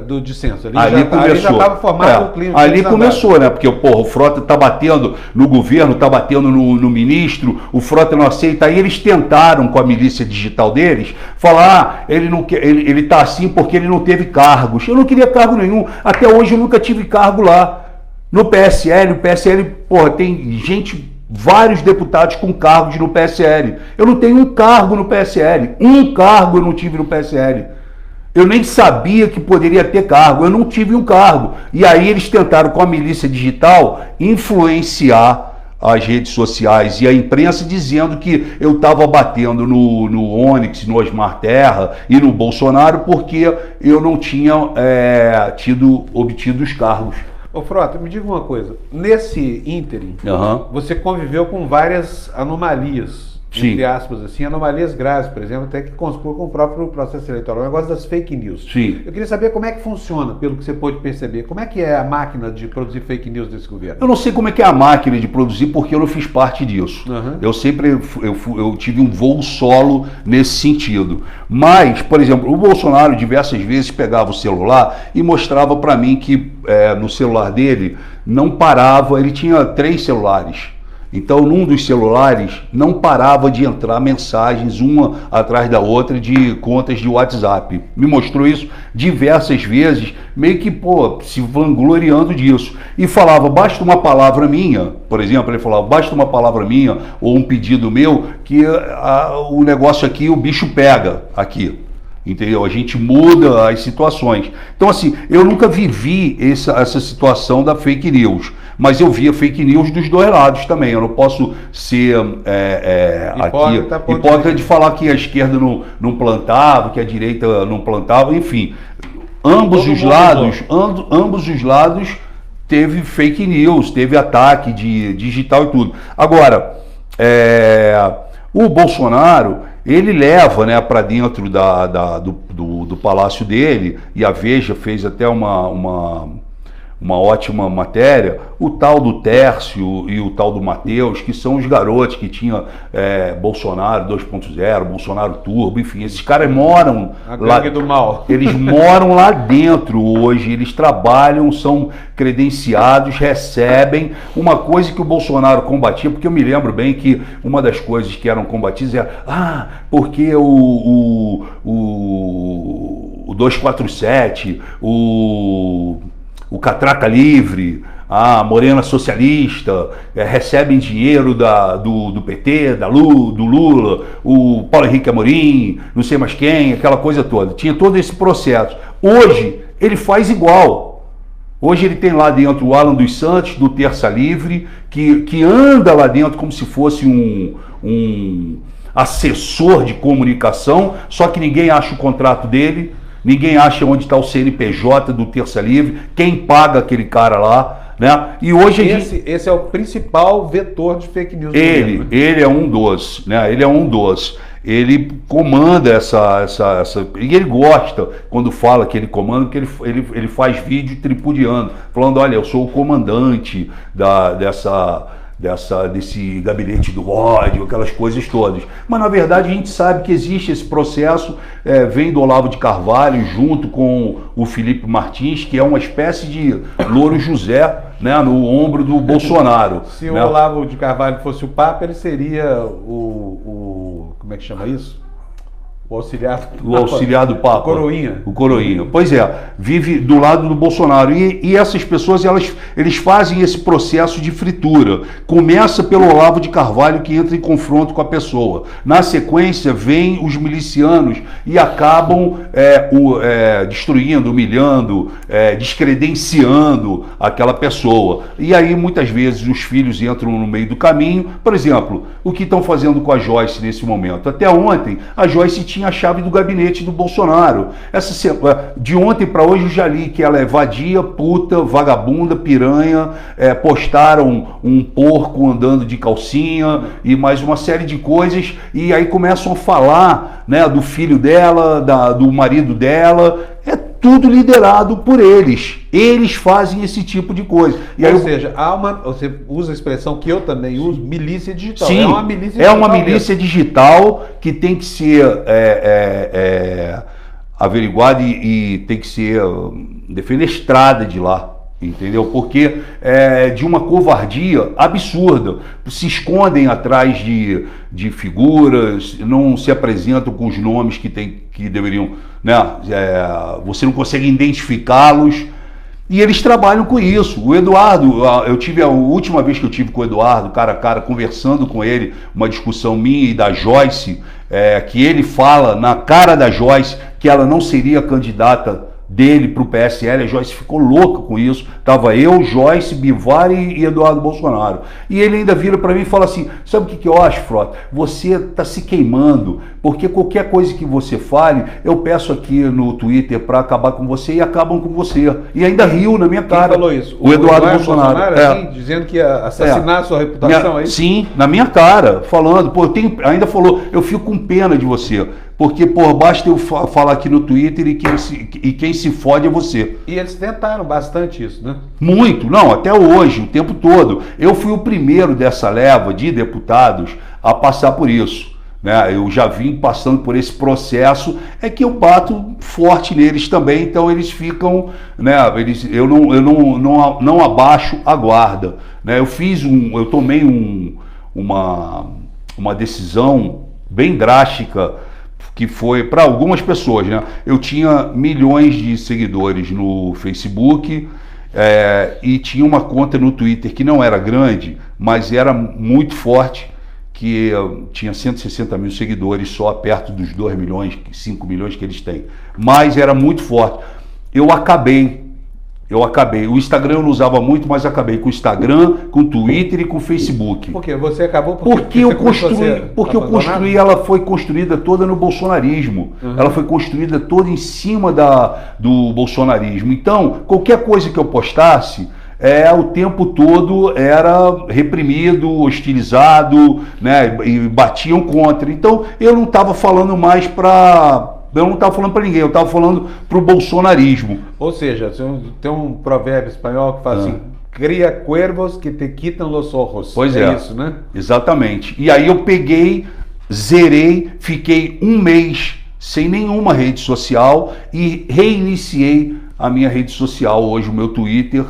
do dissenso. Ali começou. Já estava formado o clima. Ali começou, né? Porque o Frota está batendo no governo, está batendo no ministro, o Frota não aceita. Aí eles tentaram, com a milícia digital deles, falar, ele está assim porque ele não teve cargos. Eu não queria cargo nenhum. Até hoje eu nunca tive cargo lá. No PSL, tem vários deputados com cargos no PSL. Eu não tenho um cargo no PSL. Um cargo eu não tive no PSL. Eu nem sabia que poderia ter cargo. Eu não tive um cargo. E aí eles tentaram, com a milícia digital, influenciar as redes sociais e a imprensa, dizendo que eu estava batendo no Onyx, no Osmar Terra e no Bolsonaro porque eu não tinha obtido os cargos. Ô Frota, me diga uma coisa, nesse ínterim, você conviveu com várias anomalias, entre aspas, assim, anomalias graves, por exemplo, até que conspurcam com o próprio processo eleitoral, o negócio das fake news. Sim. Eu queria saber como é que funciona, pelo que você pôde perceber, como é que é a máquina de produzir fake news desse governo? Eu não sei como é que é a máquina de produzir, porque eu não fiz parte disso. Eu sempre, eu tive um voo solo nesse sentido. Mas, por exemplo, o Bolsonaro diversas vezes pegava o celular e mostrava para mim que no celular dele não parava, ele tinha 3 celulares. Então, num dos celulares, não parava de entrar mensagens uma atrás da outra de contas de WhatsApp. Me mostrou isso diversas vezes, meio que, se vangloriando disso. E falava, basta uma palavra minha, por exemplo, ele falava, basta uma palavra minha ou um pedido meu que o negócio aqui, o bicho pega aqui. Entendeu? A gente muda as situações. Então, assim, eu nunca vivi essa situação da fake news, mas eu via fake news dos dois lados também. Eu não posso ser hipócrita de falar que a esquerda não plantava, que a direita não plantava, enfim. Ambos os lados teve fake news, teve ataque de digital e tudo. Agora, o Bolsonaro, ele leva, né, para dentro do palácio dele, e a Veja fez até uma ótima matéria, o tal do Tércio e o tal do Matheus, que são os garotos que tinha Bolsonaro 2.0, Bolsonaro Turbo, enfim, esses caras moram lá do mal. Eles moram lá dentro hoje, eles trabalham, são credenciados, recebem. Uma coisa que o Bolsonaro combatia, porque eu me lembro bem que uma das coisas que eram combatidas era porque o 247, o Catraca Livre, a Morena Socialista, recebem dinheiro do PT, do Lula, o Paulo Henrique Amorim, não sei mais quem, aquela coisa toda. Tinha todo esse processo. Hoje, ele faz igual. Hoje ele tem lá dentro o Alan dos Santos, do Terça Livre, que anda lá dentro como se fosse um assessor de comunicação, só que ninguém acha o contrato dele. Ninguém acha onde está o CNPJ do Terça Livre, quem paga aquele cara lá, né? E hoje esse é o principal vetor de fake news. Ele é um dos, né? Ele é um dos. Ele comanda essa e ele gosta quando fala que ele comanda, porque ele faz vídeo tripudiando, falando, olha, eu sou o comandante desse gabinete do ódio, aquelas coisas todas. Mas, na verdade, a gente sabe que existe esse processo, vem do Olavo de Carvalho, junto com o Felipe Martins, que é uma espécie de Louro José, né, no ombro do Bolsonaro. Se o Olavo de Carvalho fosse o Papa, ele seria como é que chama isso? O auxiliar do Papa. O Coroinha. Pois vive do lado do Bolsonaro. E essas pessoas, eles fazem esse processo de fritura. Começa pelo Olavo de Carvalho, que entra em confronto com a pessoa. Na sequência, vem os milicianos e acabam destruindo, humilhando, descredenciando aquela pessoa. E aí, muitas vezes, os filhos entram no meio do caminho. Por exemplo, o que estão fazendo com a Joyce nesse momento? Até ontem, a Joyce tinha a chave do gabinete do Bolsonaro. De ontem para hoje eu já li que ela é vadia, puta, vagabunda, piranha, postaram um porco andando de calcinha e mais uma série de coisas, e aí começam a falar, né, do filho dela, do marido dela. É tudo liderado por eles. Eles fazem esse tipo de coisa. E aí, ou seja, você usa a expressão que eu também uso, milícia digital. Sim, é uma milícia digital que tem que ser averiguada e tem que ser defenestrada de lá. Entendeu? Porque de uma covardia absurda. Se escondem atrás de figuras, não se apresentam com os nomes que deveriam, né? Você não consegue identificá-los. E eles trabalham com isso. O Eduardo, a última vez que eu tive com o Eduardo, cara a cara, conversando com ele, uma discussão minha e da Joyce, que ele fala na cara da Joyce que ela não seria candidata dele para o PSL. A Joyce ficou louca com isso. Tava eu, Joyce, Bivar e Eduardo Bolsonaro. E ele ainda vira para mim e fala assim, sabe o que eu acho, Frota? Você está se queimando, porque qualquer coisa que você fale, eu peço aqui no Twitter para acabar com você e acabam com você. E ainda riu na minha cara. Quem falou isso? O Eduardo Bolsonaro. Assim, dizendo que ia assassinar a sua reputação, é isso? Sim, na minha cara, falando. Ainda falou, eu fico com pena de você. Porque, basta eu falar aqui no Twitter e quem se fode é você. E eles tentaram bastante isso, né? Muito, não, até hoje, o tempo todo. Eu fui o primeiro dessa leva de deputados a passar por isso, né? Eu já vim passando por esse processo, que eu bato forte neles também, então eles ficam, né? Eu não abaixo a guarda, né? Eu tomei uma decisão bem drástica, que foi para algumas pessoas, né? Eu tinha milhões de seguidores no Facebook e tinha uma conta no Twitter que não era grande, mas era muito forte, que tinha 160 mil seguidores, só perto dos 2 milhões, 5 milhões que eles têm. Mas era muito forte. Eu acabei. O Instagram eu não usava muito, mas acabei com o Instagram, com o Twitter e com o Facebook. Por quê? Você acabou porque eu construí, ela foi construída toda no bolsonarismo. Ela foi construída toda em cima do bolsonarismo. Então, qualquer coisa que eu postasse, o tempo todo era reprimido, hostilizado, né, e batiam contra. Então, eu não estava falando mais eu não estava falando para ninguém, eu estava falando para o bolsonarismo. Ou seja, tem um provérbio espanhol que fala assim: cria cuervos que te quitam los ojos. Pois é isso, né? Exatamente. E aí eu peguei, zerei, fiquei um mês sem nenhuma rede social e reiniciei a minha rede social, hoje o meu Twitter,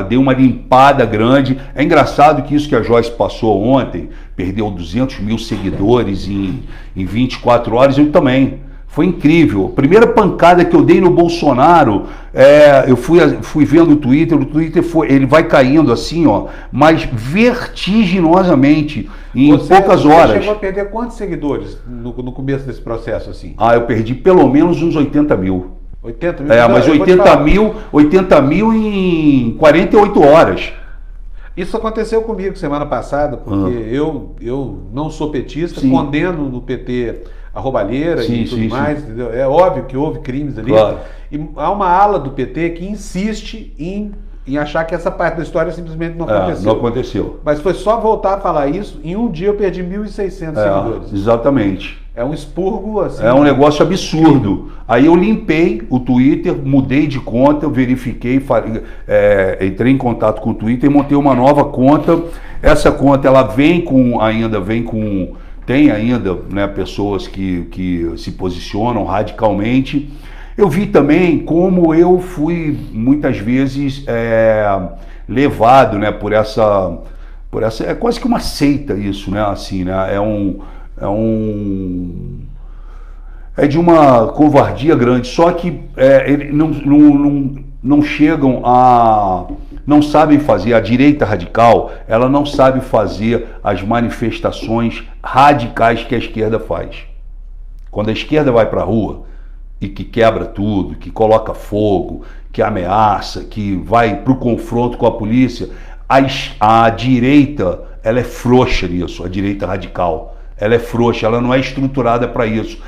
dei uma limpada grande. É engraçado que isso que a Joyce passou ontem, perdeu 200 mil seguidores em 24 horas, eu também. Foi incrível. A primeira pancada que eu dei no Bolsonaro, eu fui vendo o Twitter ele vai caindo assim, ó, mas vertiginosamente, em poucas horas. Você chegou a perder quantos seguidores no começo desse processo, assim? Eu perdi pelo menos uns 80 mil. 80 mil? Mas 80 mil em 48 horas. Isso aconteceu comigo semana passada, porque eu não sou petista, condeno no PT a roubalheira e tudo mais, entendeu? É óbvio que houve crimes ali. Claro. E há uma ala do PT que insiste em achar que essa parte da história simplesmente não aconteceu. Não aconteceu. Mas foi só voltar a falar isso, em um dia eu perdi 1.600 seguidores. Exatamente. É um expurgo assim. É um negócio absurdo. Aí eu limpei o Twitter, mudei de conta, eu verifiquei, entrei em contato com o Twitter e montei uma nova conta. Essa conta ela tem ainda, né, pessoas que se posicionam radicalmente. Eu vi também como eu fui muitas vezes levado, né, por essa é quase que uma seita isso, né, assim, né, é de uma covardia grande, só que eles não chegam não sabem fazer, a direita radical, ela não sabe fazer as manifestações radicais que a esquerda faz. Quando a esquerda vai para a rua e que quebra tudo, que coloca fogo, que ameaça, que vai para o confronto com a polícia, a direita, ela é frouxa nisso, a direita radical. Ela é frouxa, ela não é estruturada para isso.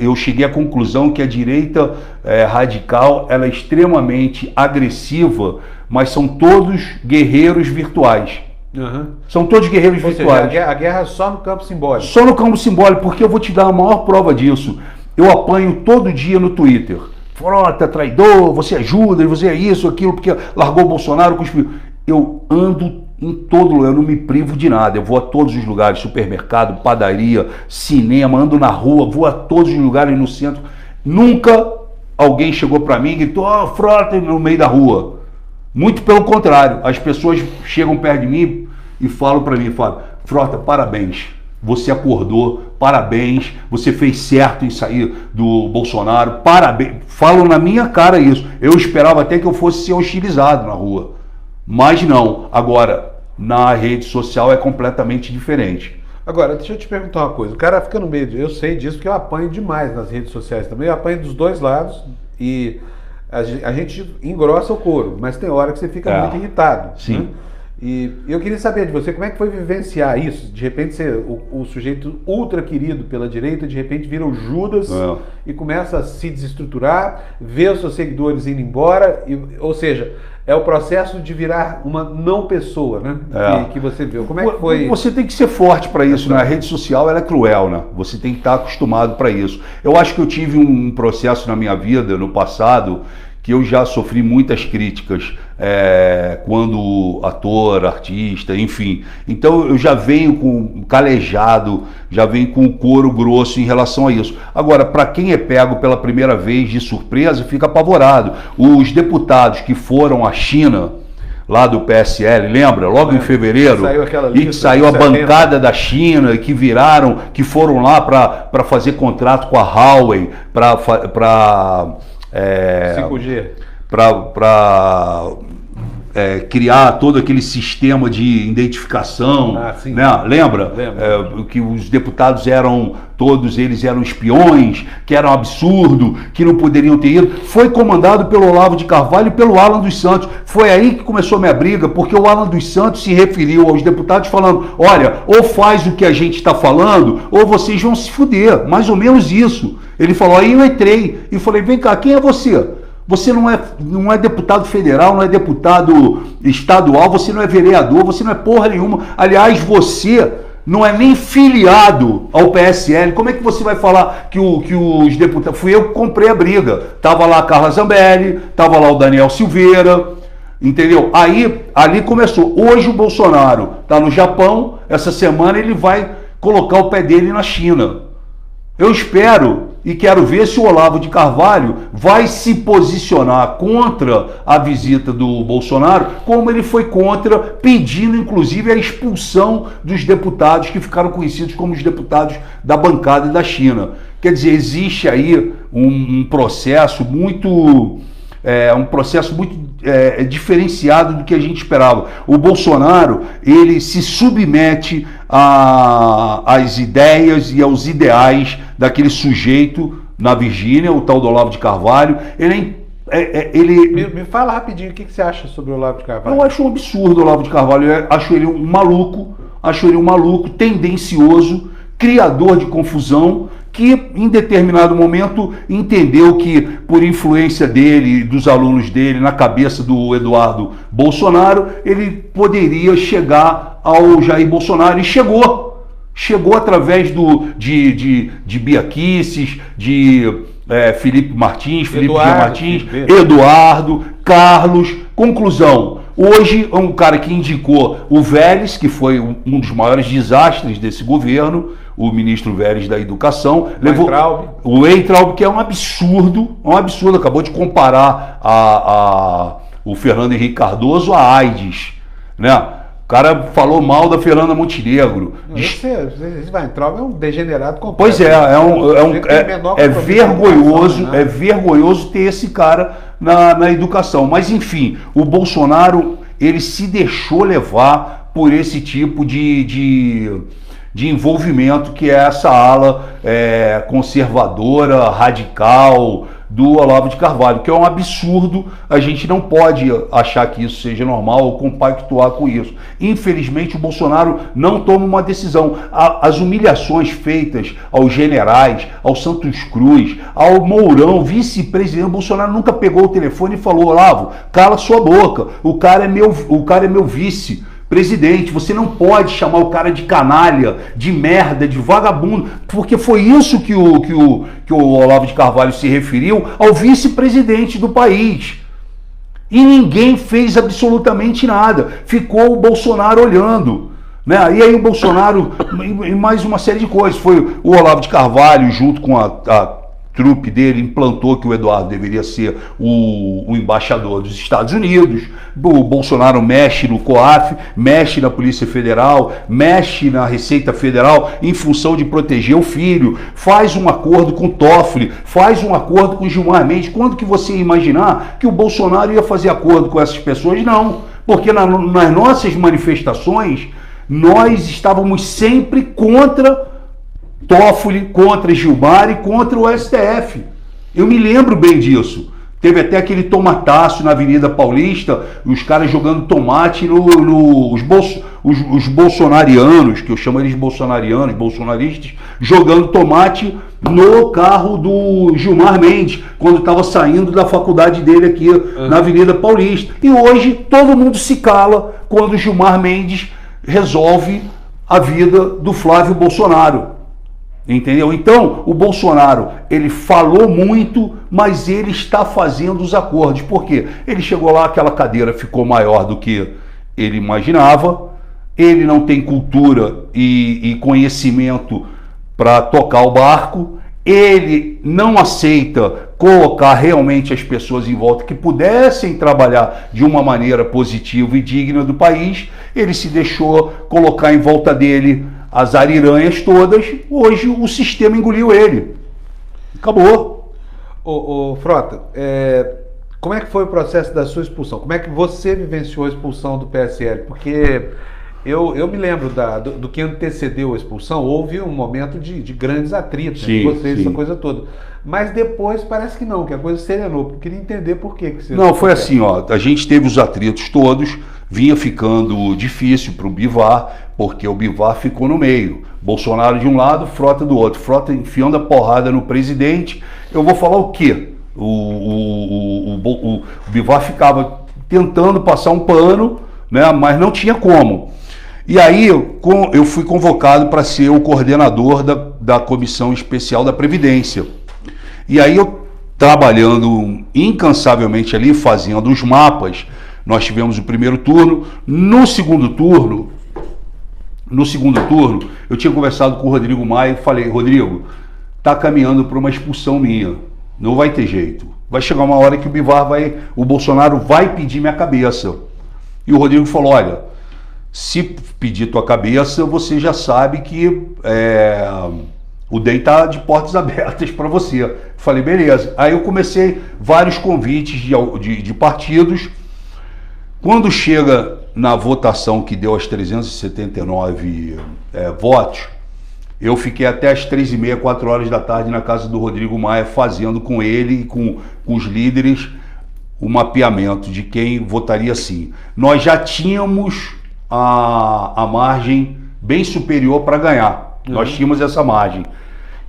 Eu cheguei à conclusão que a direita radical, ela é extremamente agressiva, mas são todos guerreiros virtuais. São todos guerreiros virtuais. Seja, a guerra é só no campo simbólico. Só no campo simbólico, porque eu vou te dar a maior prova disso. Eu apanho todo dia no Twitter. Frota, traidor, você ajuda, você é isso, aquilo, porque largou o Bolsonaro, cuspiu. Eu ando em todo lugar, eu não me privo de nada, eu vou a todos os lugares, supermercado, padaria, cinema, ando na rua, vou a todos os lugares no centro. Nunca alguém chegou para mim e gritou, Frota, no meio da rua. Muito pelo contrário, as pessoas chegam perto de mim e falam para mim, Frota, parabéns, você acordou, parabéns, você fez certo em sair do Bolsonaro, parabéns. Falam na minha cara isso, eu esperava até que eu fosse ser hostilizado na rua. Mas não, agora, na rede social é completamente diferente. Agora, deixa eu te perguntar uma coisa, o cara fica no meio, eu sei disso porque eu apanho demais nas redes sociais também, eu apanho dos dois lados e a gente engrossa o couro, mas tem hora que você fica muito irritado. Sim. Né? E eu queria saber de você, como é que foi vivenciar isso? De repente ser o sujeito ultra querido pela direita, de repente vira o Judas e começa a se desestruturar, vê os seus seguidores indo embora, ou seja, é o processo de virar uma não pessoa, né? Que você viu. Como é que foi? Você tem que ser forte para isso, né? A rede social ela é cruel, né? Você tem que estar acostumado para isso. Eu acho que eu tive um processo na minha vida, no passado, que eu já sofri muitas críticas quando ator, artista, enfim. Então eu já venho com calejado, já venho com o couro grosso em relação a isso. Agora, para quem é pego pela primeira vez de surpresa, fica apavorado. Os deputados que foram à China, lá do PSL, lembra? Logo em fevereiro, e que saiu a bancada da China, que viraram, que foram lá para fazer contrato com a Huawei, para 5G. Para criar todo aquele sistema de identificação, né? Lembra? Que os deputados todos eles eram espiões, que era um absurdo, que não poderiam ter ido. Foi comandado pelo Olavo de Carvalho e pelo Alan dos Santos. Foi aí que começou a minha briga, porque o Alan dos Santos se referiu aos deputados falando, olha, ou faz o que a gente está falando, ou vocês vão se fuder. Mais ou menos isso. Ele falou, aí eu entrei e falei, vem cá, quem é você? Você não é deputado federal, não é deputado estadual, você não é vereador, você não é porra nenhuma. Aliás, você não é nem filiado ao PSL. Como é que você vai falar que os deputados... Fui eu que comprei a briga. Tava lá a Carla Zambelli, tava lá o Daniel Silveira, entendeu? Aí, ali começou. Hoje o Bolsonaro está no Japão, essa semana ele vai colocar o pé dele na China. Eu espero e quero ver se o Olavo de Carvalho vai se posicionar contra a visita do Bolsonaro, como ele foi contra, pedindo inclusive a expulsão dos deputados que ficaram conhecidos como os deputados da bancada da China. Quer dizer, existe aí um processo muito... diferenciado do que a gente esperava. O Bolsonaro, ele se submete às ideias e aos ideais daquele sujeito na Virgínia, o tal do Olavo de Carvalho. Me fala rapidinho, o que você acha sobre o Olavo de Carvalho? Eu acho um absurdo o Olavo de Carvalho, acho ele um maluco, tendencioso, criador de confusão, que em determinado momento entendeu que, por influência dele e dos alunos dele, na cabeça do Eduardo Bolsonaro, ele poderia chegar ao Jair Bolsonaro, e chegou através de Bia Kicis, de Felipe Martins, Eduardo, Carlos. Conclusão, hoje é um cara que indicou o Vélez, que foi um dos maiores desastres desse governo, o ministro Vélez da Educação, levou o Weintraub, que é um absurdo, acabou de comparar o Fernando Henrique Cardoso a AIDS, né? O cara falou mal da Fernanda Montenegro. Esse Weintraub é um degenerado completo. Pois é vergonhoso, é vergonhoso ter esse cara na educação. Mas enfim, o Bolsonaro, ele se deixou levar por esse tipo de envolvimento, que é essa ala conservadora, radical do Olavo de Carvalho, que é um absurdo. A gente não pode achar que isso seja normal ou compactuar com isso. Infelizmente, o Bolsonaro não toma uma decisão. As humilhações feitas aos generais, ao Santos Cruz, ao Mourão, vice-presidente, o Bolsonaro nunca pegou o telefone e falou, Olavo, cala sua boca, o cara é meu vice-presidente, você não pode chamar o cara de canalha, de merda, de vagabundo, porque foi isso que o Olavo de Carvalho se referiu ao vice-presidente do país. E ninguém fez absolutamente nada. Ficou o Bolsonaro olhando, né? E aí o Bolsonaro, e mais uma série de coisas. Foi o Olavo de Carvalho, junto com a trupe dele, implantou que o Eduardo deveria ser o embaixador dos Estados Unidos. O Bolsonaro mexe no COAF, mexe na Polícia Federal, mexe na Receita Federal em função de proteger o filho, faz um acordo com o Toffoli, faz um acordo com o Gilmar Mendes. Quando que você ia imaginar que o Bolsonaro ia fazer acordo com essas pessoas? Não, porque nas nossas manifestações nós estávamos sempre contra Toffoli, contra Gilmar e contra o STF. Eu me lembro bem disso. Teve até aquele tomataço na Avenida Paulista, os caras jogando tomate os bolsonarianos, que eu chamo eles de bolsonaristas, jogando tomate no carro do Gilmar Mendes, quando estava saindo da faculdade dele aqui na Avenida Paulista. E hoje todo mundo se cala quando o Gilmar Mendes resolve a vida do Flávio Bolsonaro. Entendeu? Então, o Bolsonaro, ele falou muito, mas ele está fazendo os acordos. Por quê? Ele chegou lá, aquela cadeira ficou maior do que ele imaginava, ele não tem cultura e conhecimento para tocar o barco, ele não aceita colocar realmente as pessoas em volta que pudessem trabalhar de uma maneira positiva e digna do país, ele se deixou colocar em volta dele as ariranhas todas. Hoje o sistema engoliu ele. Acabou. Ô Frota, como é que foi o processo da sua expulsão? Como é que você vivenciou a expulsão do PSL? Porque eu me lembro do que antecedeu a expulsão. Houve um momento de grandes atritos entre vocês, essa coisa toda. Mas depois parece que não, que a coisa serenou. Eu queria entender por que você... Não, foi assim, ó, a gente teve os atritos todos, vinha ficando difícil para o Bivar, porque o Bivar ficou no meio. Bolsonaro de um lado, Frota do outro. Frota enfiando a porrada no presidente. Eu vou falar o quê? O Bivar ficava tentando passar um pano, né, mas não tinha como. E aí eu fui convocado para ser o coordenador da Comissão Especial da Previdência. E aí eu, trabalhando incansavelmente ali, fazendo os mapas, nós tivemos o primeiro turno. No segundo turno, eu tinha conversado com o Rodrigo Maia e falei: Rodrigo, tá caminhando para uma expulsão minha, não vai ter jeito. Vai chegar uma hora que o Bolsonaro vai pedir minha cabeça. E o Rodrigo falou: olha, se pedir tua cabeça, você já sabe que o DEM está de portas abertas para você. Falei, beleza. Aí eu comecei vários convites de partidos. Quando chega na votação que deu as 379 votos, eu fiquei até as 3h30, 4 horas da tarde na casa do Rodrigo Maia, fazendo com ele e com os líderes o mapeamento de quem votaria sim. Nós já tínhamos a margem bem superior para ganhar. Nós tínhamos essa margem.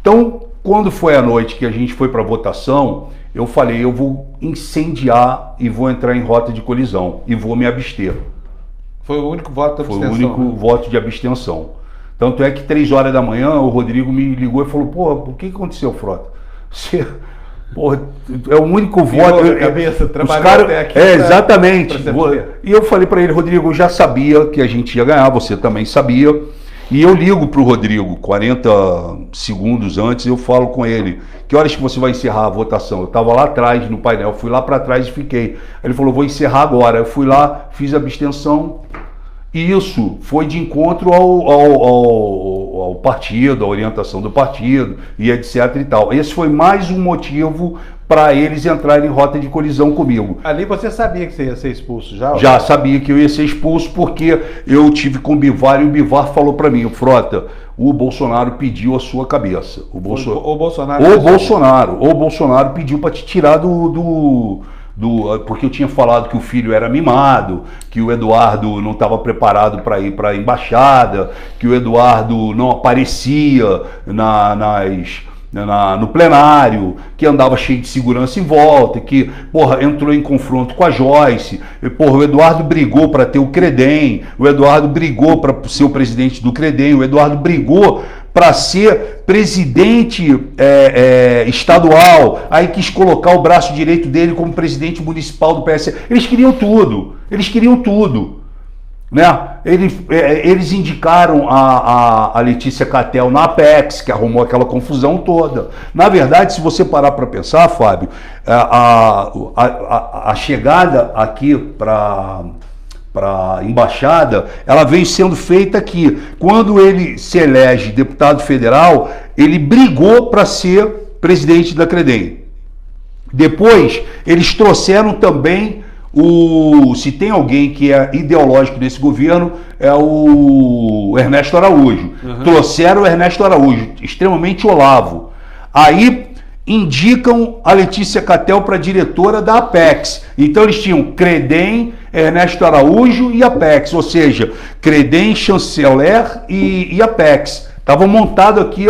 Então, quando foi a noite que a gente foi para a votação, eu falei, eu vou incendiar e vou entrar em rota de colisão e vou me abster. Foi o único voto de abstenção? Foi o único voto de abstenção. Tanto é que 3 horas da manhã o Rodrigo me ligou e falou: pô, o que aconteceu, Frota? Você... Porra, é o único voto. Os caras até aqui. Exatamente. E eu falei para ele: Rodrigo, eu já sabia que a gente ia ganhar, você também sabia. E eu ligo para o Rodrigo, 40 segundos antes, eu falo com ele: que horas que você vai encerrar a votação? Eu estava lá atrás no painel, fui lá para trás e fiquei. Ele falou: vou encerrar agora. Eu fui lá, fiz a abstenção. E isso foi de encontro ao partido, à orientação do partido e etc e tal. Esse foi mais um motivo para eles entrarem em rota de colisão comigo. Ali você sabia que você ia ser expulso já? Já sabia que eu ia ser expulso, porque eu tive com o Bivar e o Bivar falou para mim: Frota, o Bolsonaro pediu a sua cabeça. O Bolsonaro pediu para te tirar porque eu tinha falado que o filho era mimado, que o Eduardo não estava preparado para ir para a embaixada, que o Eduardo não aparecia no plenário, que andava cheio de segurança em volta, que, entrou em confronto com a Joyce, o Eduardo brigou para ter o Credem, o Eduardo brigou para ser o presidente do Credem, o Eduardo brigou para ser presidente estadual, aí quis colocar o braço direito dele como presidente municipal do PSL. Eles queriam tudo, né? Eles indicaram a Letícia Catel na Apex, que arrumou aquela confusão toda. Na verdade, se você parar para pensar, Fábio, a chegada aqui para a embaixada, ela veio sendo feita aqui. Quando ele se elege deputado federal, ele brigou para ser presidente da Credem. Depois, eles trouxeram também se tem alguém que é ideológico nesse governo, é o Ernesto Araújo. Trouxeram o Ernesto Araújo, extremamente Olavo. Aí indicam a Letícia Catel para diretora da Apex. Então eles tinham Credem, Ernesto Araújo e Apex, ou seja, Credem, Chanceler e Apex. Estava montado aqui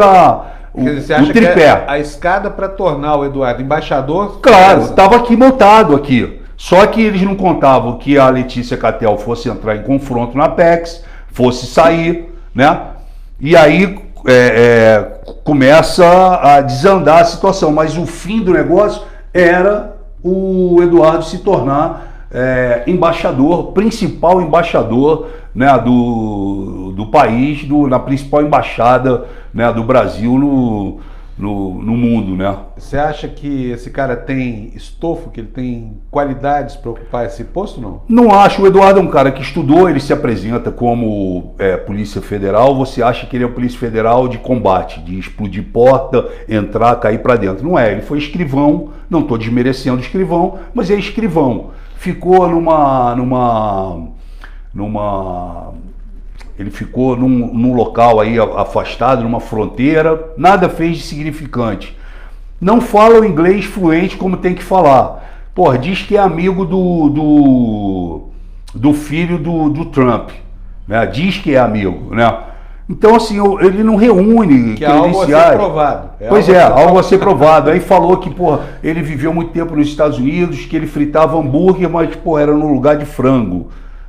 o tripé. A escada para tornar o Eduardo embaixador? Claro, estava aqui montado aqui. Só que eles não contavam que a Letícia Catel fosse entrar em confronto na Apex, fosse sair, né? E aí começa a desandar a situação. Mas o fim do negócio era o Eduardo se tornar embaixador, principal embaixador, né, do país, na principal embaixada, né, do Brasil no mundo, né? Você acha que esse cara tem estofo, que ele tem qualidades para ocupar esse posto, não? Não acho. O Eduardo é um cara que estudou, ele se apresenta como Polícia Federal. Você acha que ele é Polícia Federal de combate, de explodir porta, entrar, cair para dentro. Não é, ele foi escrivão, não estou desmerecendo o escrivão, mas é escrivão. Ficou ele ficou num local aí afastado, numa fronteira, nada fez de significante. Não fala o inglês fluente como tem que falar. Pô, diz que é amigo do filho do Trump, né? Diz que é amigo, né? Então, assim, ele não reúne que é algo a ser provado. Algo a ser provado. Aí falou que, porra, ele viveu muito tempo nos Estados Unidos, que ele fritava hambúrguer, mas, porra, era no lugar de frango,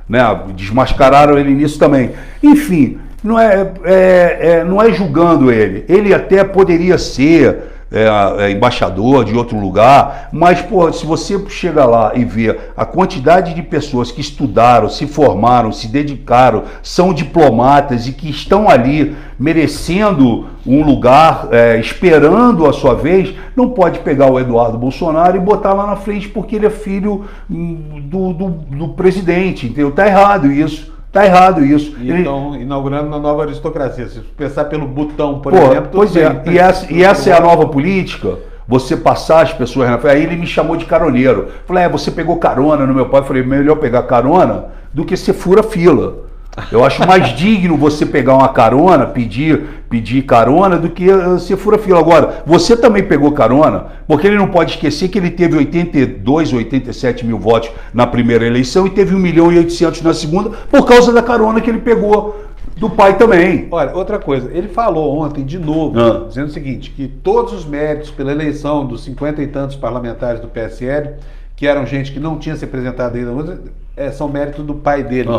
né? Desmascararam ele nisso também. Enfim, não é julgando ele. Ele até poderia ser embaixador de outro lugar, mas, pô, se você chega lá e vê a quantidade de pessoas que estudaram, se formaram, se dedicaram, são diplomatas e que estão ali merecendo um lugar, esperando a sua vez, não pode pegar o Eduardo Bolsonaro e botar lá na frente porque ele é filho do presidente, entendeu? Tá errado isso. Está errado isso. E estão inaugurando uma nova aristocracia. Se pensar pelo Butão, por exemplo... Pois é, e essa é a nova política, você passar as pessoas na frente. Aí ele me chamou de caroneiro. Falei, você pegou carona no meu pai. Falei, melhor pegar carona do que você fura fila. Eu acho mais digno você pegar uma carona, pedir carona, do que você fura fila. Agora, você também pegou carona, porque ele não pode esquecer que ele teve 82, 87 mil votos na primeira eleição e teve 1.800.000 na segunda, por causa da carona que ele pegou do pai também. Olha, outra coisa, ele falou ontem de novo, dizendo o seguinte, que todos os méritos pela eleição dos 50 e tantos parlamentares do PSL, que eram gente que não tinha se apresentado ainda, são méritos do pai dele.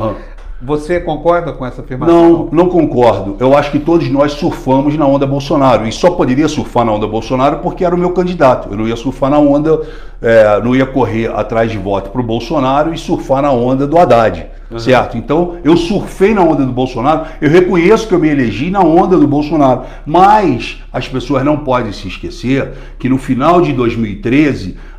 Você concorda com essa afirmação? Não concordo. Eu acho que todos nós surfamos na onda Bolsonaro. E só poderia surfar na onda Bolsonaro porque era o meu candidato. Eu não ia surfar na onda, não ia correr atrás de voto para o Bolsonaro e surfar na onda do Haddad. Certo? Então, eu surfei na onda do Bolsonaro, eu reconheço que eu me elegi na onda do Bolsonaro. Mas as pessoas não podem se esquecer que no final de 2013...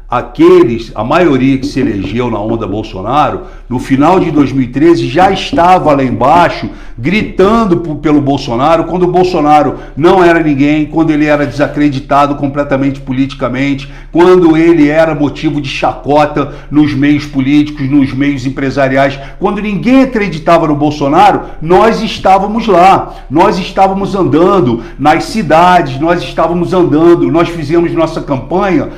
a maioria que se elegeu na onda Bolsonaro, no final de 2013 já estava lá embaixo gritando pelo Bolsonaro, quando o Bolsonaro não era ninguém, quando ele era desacreditado completamente politicamente, quando ele era motivo de chacota nos meios políticos, nos meios empresariais, quando ninguém acreditava no Bolsonaro, nós estávamos lá, nós estávamos andando nas cidades, nós fizemos nossa campanha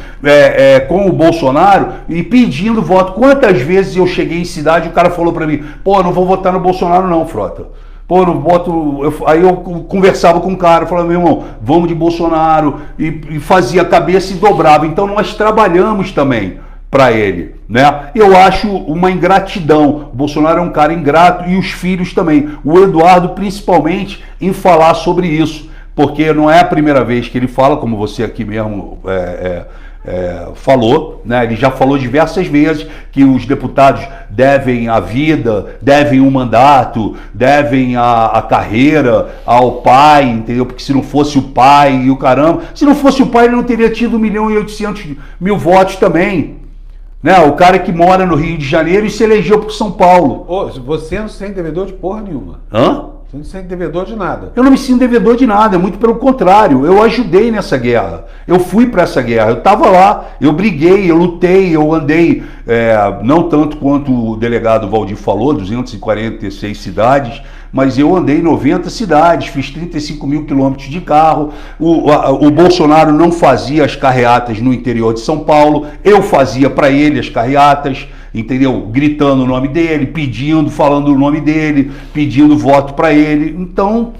com o Bolsonaro e pedindo voto. Quantas vezes eu cheguei em cidade e o cara falou para mim, não vou votar no Bolsonaro não, Frota. Não voto... Aí eu conversava com o cara, falava, meu irmão, vamos de Bolsonaro, e fazia a cabeça e dobrava. Então nós trabalhamos também para ele, né? Eu acho uma ingratidão. O Bolsonaro é um cara ingrato e os filhos também. O Eduardo, principalmente, em falar sobre isso, porque não é a primeira vez que ele fala, como você aqui mesmo falou, né? Ele já falou diversas vezes que os deputados devem a vida, devem um mandato, devem a carreira ao pai, entendeu? Porque se não fosse o pai e o caramba, se não fosse o pai ele não teria tido 1.800.000 votos também, né? O cara que mora no Rio de Janeiro e se elegeu por São Paulo. Você não se sente devedor de porra nenhuma. Você não se sente devedor de nada. Eu não me sinto devedor de nada, muito pelo contrário. Eu ajudei nessa guerra. Eu fui para essa guerra. Eu estava lá, eu briguei, eu lutei, eu andei, não tanto quanto o delegado Valdir falou, 246 cidades, mas eu andei em 90 cidades, fiz 35 mil quilômetros de carro. O Bolsonaro não fazia as carreatas no interior de São Paulo, eu fazia para ele as carreatas, entendeu? Gritando o nome dele, falando o nome dele, pedindo voto para ele. Então,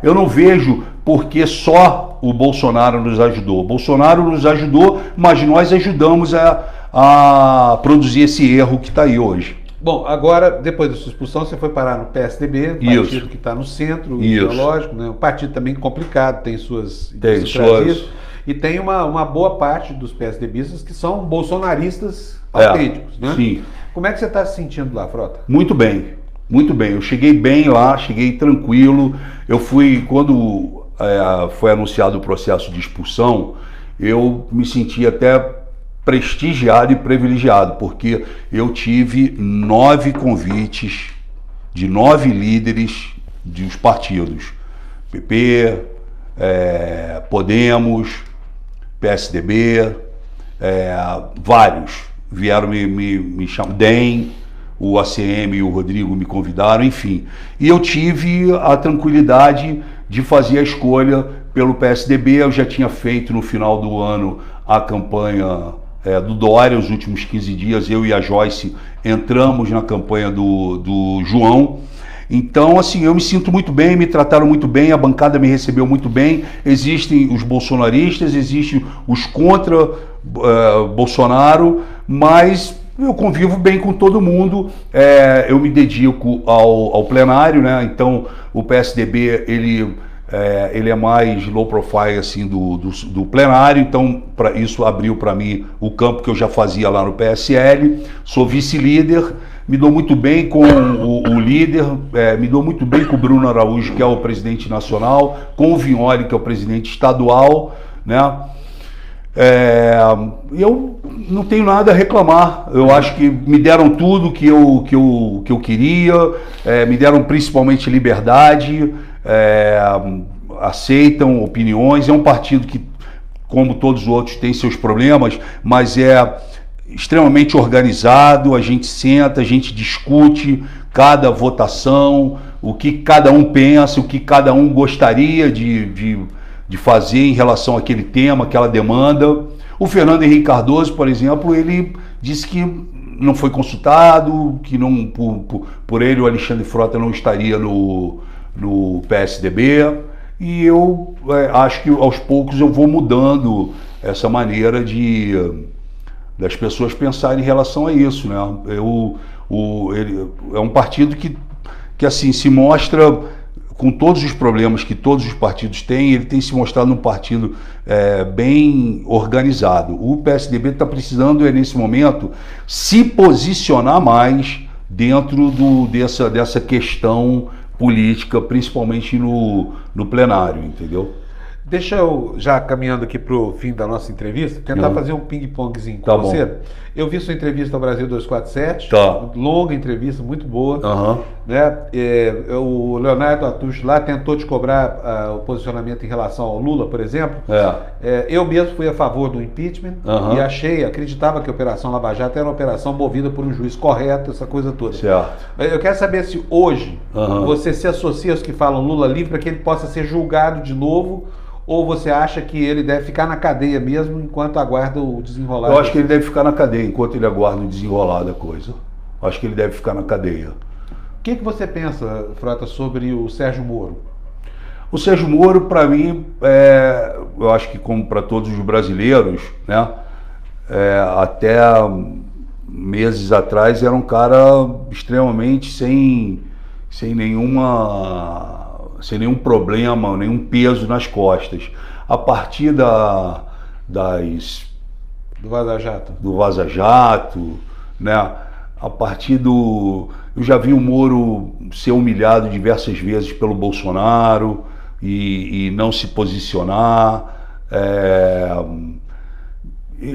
eu não vejo porque só o Bolsonaro nos ajudou. O Bolsonaro nos ajudou, mas nós ajudamos a produzir esse erro que está aí hoje. Bom, agora, depois da sua expulsão, você foi parar no PSDB, partido que está no centro ideológico, né? Um partido também complicado, tem suas ideias, e tem uma boa parte dos PSDBistas que são bolsonaristas autênticos, né? Sim. Como é que você está se sentindo lá, Frota? Muito bem, muito bem. Eu cheguei bem lá, cheguei tranquilo. Eu fui, quando foi anunciado o processo de expulsão, eu me senti até prestigiado e privilegiado, porque eu tive 9 convites de 9 líderes dos partidos, PP, Podemos, PSDB, vários vieram me chamar, DEM, o ACM e o Rodrigo me convidaram, enfim. E eu tive a tranquilidade de fazer a escolha pelo PSDB. Eu já tinha feito no final do ano a campanha do Dória, os últimos 15 dias, eu e a Joyce entramos na campanha do João. Então, assim, eu me sinto muito bem, me trataram muito bem, a bancada me recebeu muito bem. Existem os bolsonaristas, existem os contra Bolsonaro, mas eu convivo bem com todo mundo. Eu me dedico ao plenário, né? Então, o PSDB, ele é mais low profile assim, do plenário, então isso abriu para mim o campo que eu já fazia lá no PSL. Sou vice-líder, me dou muito bem com o líder, me dou muito bem com o Bruno Araújo, que é o presidente nacional, com o Vignoli, que é o presidente estadual, né? Eu não tenho nada a reclamar. Eu acho que me deram tudo que eu queria, me deram principalmente liberdade, aceitam opiniões. É um partido que, como todos os outros, tem seus problemas, mas é extremamente organizado. A gente senta, a gente discute cada votação, o que cada um pensa, o que cada um gostaria de fazer em relação àquele tema, aquela demanda. O Fernando Henrique Cardoso, por exemplo, ele disse que não foi consultado, que não, por ele o Alexandre Frota não estaria no PSDB, e eu acho que aos poucos eu vou mudando essa maneira das pessoas pensarem em relação a isso, né? Ele é um partido que assim se mostra, com todos os problemas que todos os partidos têm, ele tem se mostrado um partido bem organizado. O PSDB está precisando, nesse momento, se posicionar mais dentro dessa questão política, principalmente no plenário, entendeu? Deixa eu, já caminhando aqui para o fim da nossa entrevista, tentar fazer um ping-pongzinho com você. Bom. Eu vi sua entrevista ao Brasil 247, longa entrevista, muito boa. Né? O Leonardo Atucho lá tentou te cobrar o posicionamento em relação ao Lula, por exemplo. Eu mesmo fui a favor do impeachment e acreditava que a Operação Lava Jato era uma operação movida por um juiz correto, essa coisa toda. Certo. Eu quero saber se hoje você se associa aos que falam Lula livre para que ele possa ser julgado de novo, ou você acha que ele deve ficar na cadeia mesmo enquanto aguarda o desenrolar? Eu acho que ele deve ficar na cadeia enquanto ele aguarda o desenrolar da coisa. Eu acho que ele deve ficar na cadeia. O que você pensa, Frota, sobre o Sérgio Moro? O Sérgio Moro, para mim, eu acho que como para todos os brasileiros, né, até meses atrás era um cara extremamente sem nenhum problema, nenhum peso nas costas. A partir do Vaza Jato, né? A partir eu já vi o Moro ser humilhado diversas vezes pelo Bolsonaro e não se posicionar.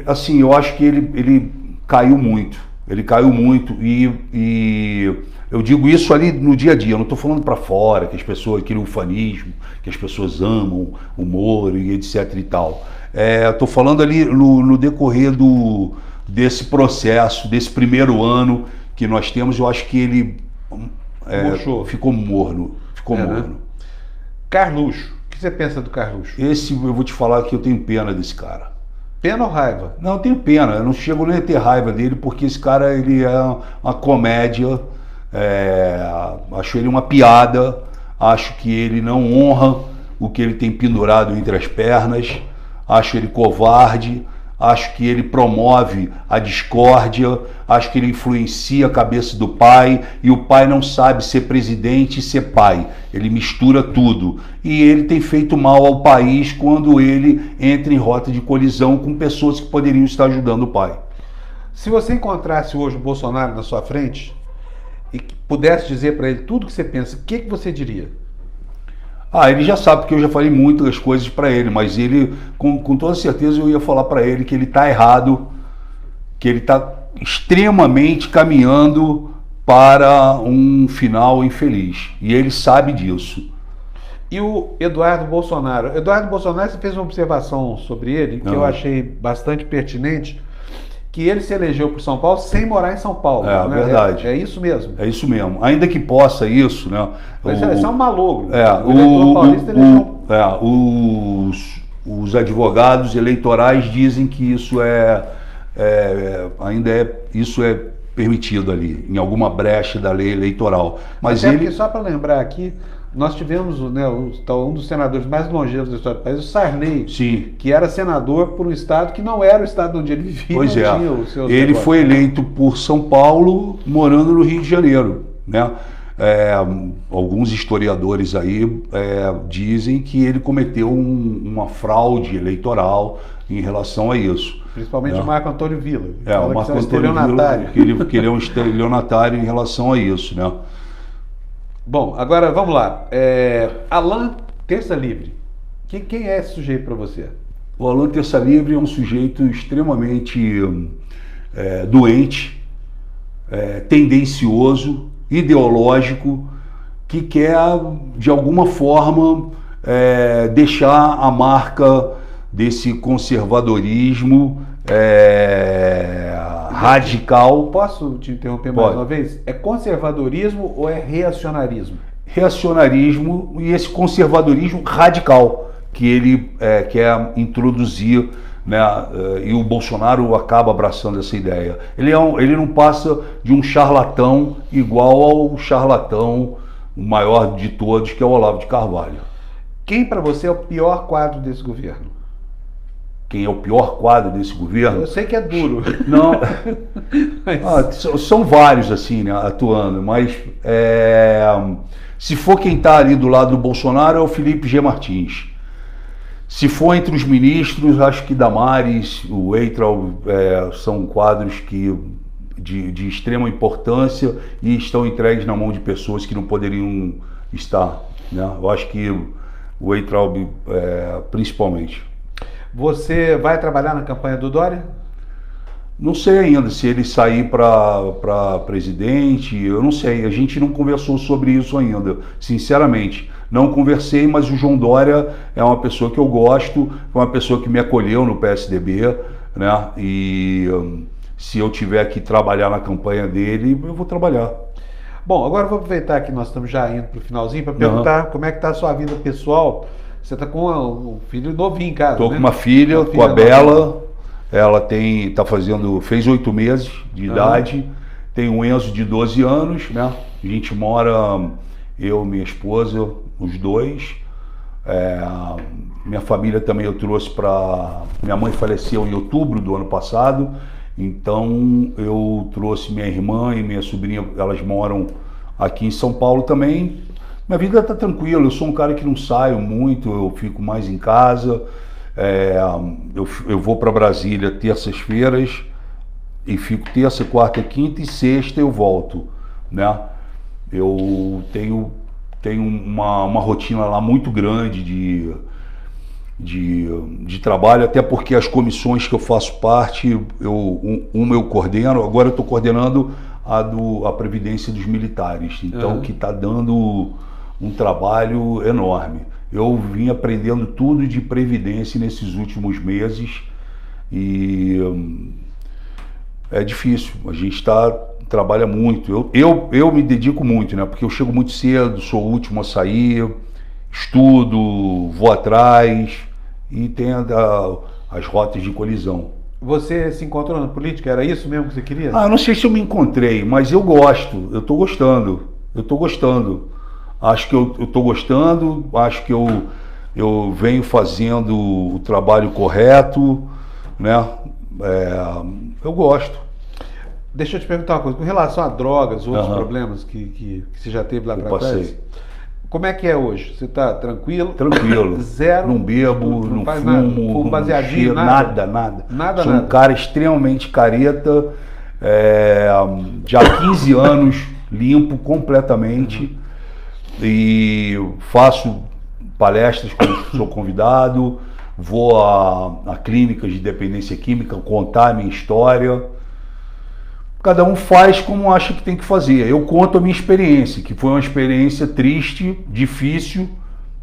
Assim, eu acho que ele caiu muito. Ele caiu muito e eu digo isso ali no dia a dia, eu não estou falando para fora, que as pessoas, aquele ufanismo, que as pessoas amam o Moro e etc e tal. Estou falando ali no decorrer desse processo, desse primeiro ano que nós temos, eu acho que ele ficou morno. Né? Carluxo, o que você pensa do Carluxo? Esse, eu vou te falar que eu tenho pena desse cara. Pena ou raiva? Não, eu tenho pena, eu não chego nem a ter raiva dele, porque esse cara, ele é uma comédia, acho ele uma piada, acho que ele não honra o que ele tem pendurado entre as pernas, acho ele covarde, acho que ele promove a discórdia, acho que ele influencia a cabeça do pai, e o pai não sabe ser presidente e ser pai, ele mistura tudo, e ele tem feito mal ao país quando ele entra em rota de colisão com pessoas que poderiam estar ajudando o pai. Se você encontrasse hoje o Bolsonaro na sua frente e pudesse dizer para ele tudo que você pensa, o que você diria? Ah, ele já sabe, porque eu já falei muitas coisas para ele, mas ele, com toda certeza, eu ia falar para ele que ele está errado, que ele está extremamente caminhando para um final infeliz. E ele sabe disso. E o Eduardo Bolsonaro? Eduardo Bolsonaro, você fez uma observação sobre ele que eu achei bastante pertinente, que ele se elegeu por São Paulo sem morar em São Paulo. É, né? verdade. É isso mesmo. É isso mesmo. Ainda que possa isso, né? Mas isso é um malogro. O eleitor paulista elegeu... os advogados eleitorais dizem que isso isso é permitido ali, em alguma brecha da lei eleitoral. Mas até porque, só para lembrar aqui, nós tivemos, né, um dos senadores mais longevos da história do país, o Sarney, sim, que era senador por um estado que não era o estado onde ele vivia. Pois é, ele negócios. foi eleito por São Paulo, morando no Rio de Janeiro, né? Alguns historiadores aí dizem que ele cometeu uma fraude eleitoral em relação a isso. Principalmente o Marco Antônio Villa. O Marco Antônio Villa, que ele é um estelionatário em relação a isso, né? Bom, agora vamos lá. Alan Terça Livre. Quem é esse sujeito para você? O Alan Terça Livre é um sujeito extremamente doente, tendencioso, ideológico, que quer, de alguma forma, deixar a marca desse conservadorismo radical. Posso te interromper mais uma vez? É conservadorismo ou é reacionarismo? Reacionarismo e esse conservadorismo radical que ele quer introduzir, né? E o Bolsonaro acaba abraçando essa ideia. Ele não passa de um charlatão igual ao charlatão maior de todos, que é o Olavo de Carvalho. Quem para você é o pior quadro desse governo? Quem é o pior quadro desse governo? Eu sei que é duro. Não, são vários assim, né, atuando, mas se for quem está ali do lado do Bolsonaro é o Felipe G. Martins. Se for entre os ministros, acho que Damares, o Weintraub são quadros de extrema importância e estão entregues na mão de pessoas que não poderiam estar, né? Eu acho que o Weintraub principalmente. Você vai trabalhar na campanha do Dória? Não sei ainda se ele sair para presidente, eu não sei, a gente não conversou sobre isso ainda, sinceramente. Não conversei, mas o João Dória é uma pessoa que eu gosto, é uma pessoa que me acolheu no PSDB, né? E se eu tiver que trabalhar na campanha dele, eu vou trabalhar. Bom, agora eu vou aproveitar que nós estamos já indo para o finalzinho para perguntar como é que está a sua vida pessoal. Você está com um filho novinho em casa, Estou né? com uma filha, com a Bela. Ela fez 8 meses de idade. Tem um Enzo de 12 anos, né? A gente mora, eu e minha esposa, os dois. Minha família também eu trouxe para... Minha mãe faleceu em outubro do ano passado, então eu trouxe minha irmã e minha sobrinha, elas moram aqui em São Paulo também. Minha vida está tranquila, eu sou um cara que não saio muito, eu fico mais em casa. Eu vou para Brasília terças-feiras e fico terça, quarta, quinta e sexta eu volto, né? Eu tenho uma rotina lá muito grande de trabalho, até porque as comissões que eu faço parte, uma eu coordeno, agora eu estou coordenando a Previdência dos Militares, então que está dando um trabalho enorme. Eu vim aprendendo tudo de Previdência nesses últimos meses e é difícil, a gente trabalha muito, eu me dedico muito, né? Porque eu chego muito cedo, sou o último a sair, estudo, vou atrás e tem as rotas de colisão. Você se encontrou na política? Era isso mesmo que você queria? Eu não sei se eu me encontrei, mas eu gosto, eu estou gostando. Acho que eu estou gostando, acho que eu venho fazendo o trabalho correto, né? Eu gosto. Deixa eu te perguntar uma coisa, com relação a drogas, outros problemas que você já teve lá para trás, como é que é hoje? Você está tranquilo? Tranquilo. Zero? Não bebo, não fumo, baseadinho, nada. Sou um cara extremamente careta, já há 15 anos limpo completamente. E faço palestras quando sou convidado, vou a clínicas de dependência química contar a minha história. Cada um faz como acha que tem que fazer. Eu conto a minha experiência, que foi uma experiência triste, difícil,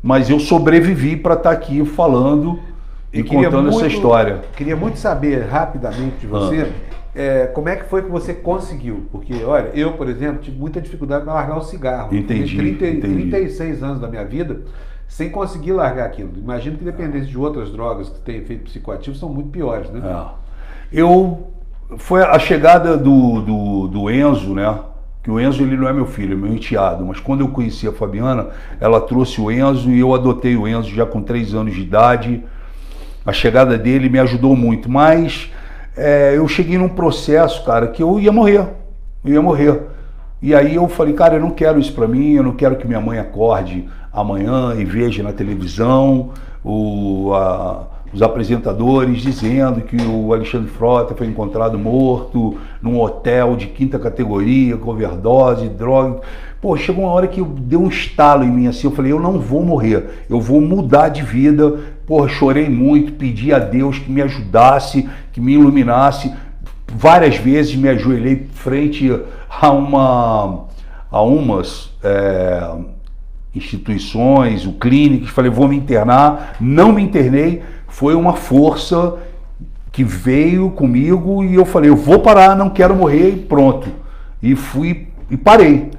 mas eu sobrevivi para estar aqui falando e contando essa história. Queria muito saber rapidamente de você como é que foi que você conseguiu. Porque, olha, eu, por exemplo, tive muita dificuldade para largar o cigarro. Entendi. 36 anos da minha vida sem conseguir largar aquilo. Imagino que dependência de outras drogas que têm efeito psicoativo são muito piores, né? Foi a chegada do Enzo, né? Que o Enzo, ele não é meu filho, é meu enteado, mas quando eu conheci a Fabiana, ela trouxe o Enzo e eu adotei o Enzo já com 3 anos de idade. A chegada dele me ajudou muito, mas eu cheguei num processo, cara, que eu ia morrer. E aí eu falei, cara, eu não quero isso pra mim, eu não quero que minha mãe acorde amanhã e veja na televisão os apresentadores dizendo que o Alexandre Frota foi encontrado morto num hotel de 5ª categoria, com overdose, droga. Pô, chegou uma hora que deu um estalo em mim assim, eu falei, eu não vou morrer, eu vou mudar de vida. Pô, chorei muito, pedi a Deus que me ajudasse, que me iluminasse. Várias vezes me ajoelhei frente a umas instituições, o clínicas, falei, vou me internar, não me internei, foi uma força que veio comigo e eu falei, eu vou parar, não quero morrer e pronto. E fui e parei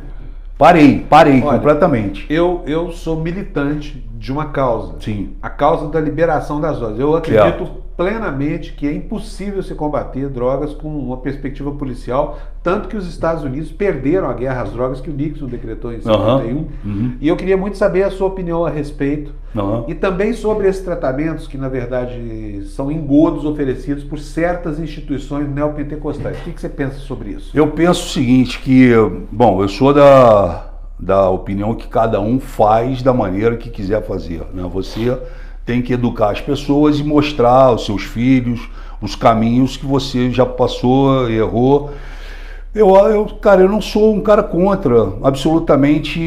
Olha, completamente. Eu sou militante de uma causa. Sim. A causa da liberação das drogas. Eu acredito plenamente que é impossível se combater drogas com uma perspectiva policial, tanto que os Estados Unidos perderam a guerra às drogas que o Nixon decretou em 51. E eu queria muito saber a sua opinião a respeito. E também sobre esses tratamentos que, na verdade, são engodos oferecidos por certas instituições neopentecostais. O que você pensa sobre isso? Eu penso o seguinte, que, bom, eu sou da opinião que cada um faz da maneira que quiser fazer, né? Você tem que educar as pessoas e mostrar aos seus filhos os caminhos que você já passou, errou. Cara, eu não sou um cara contra absolutamente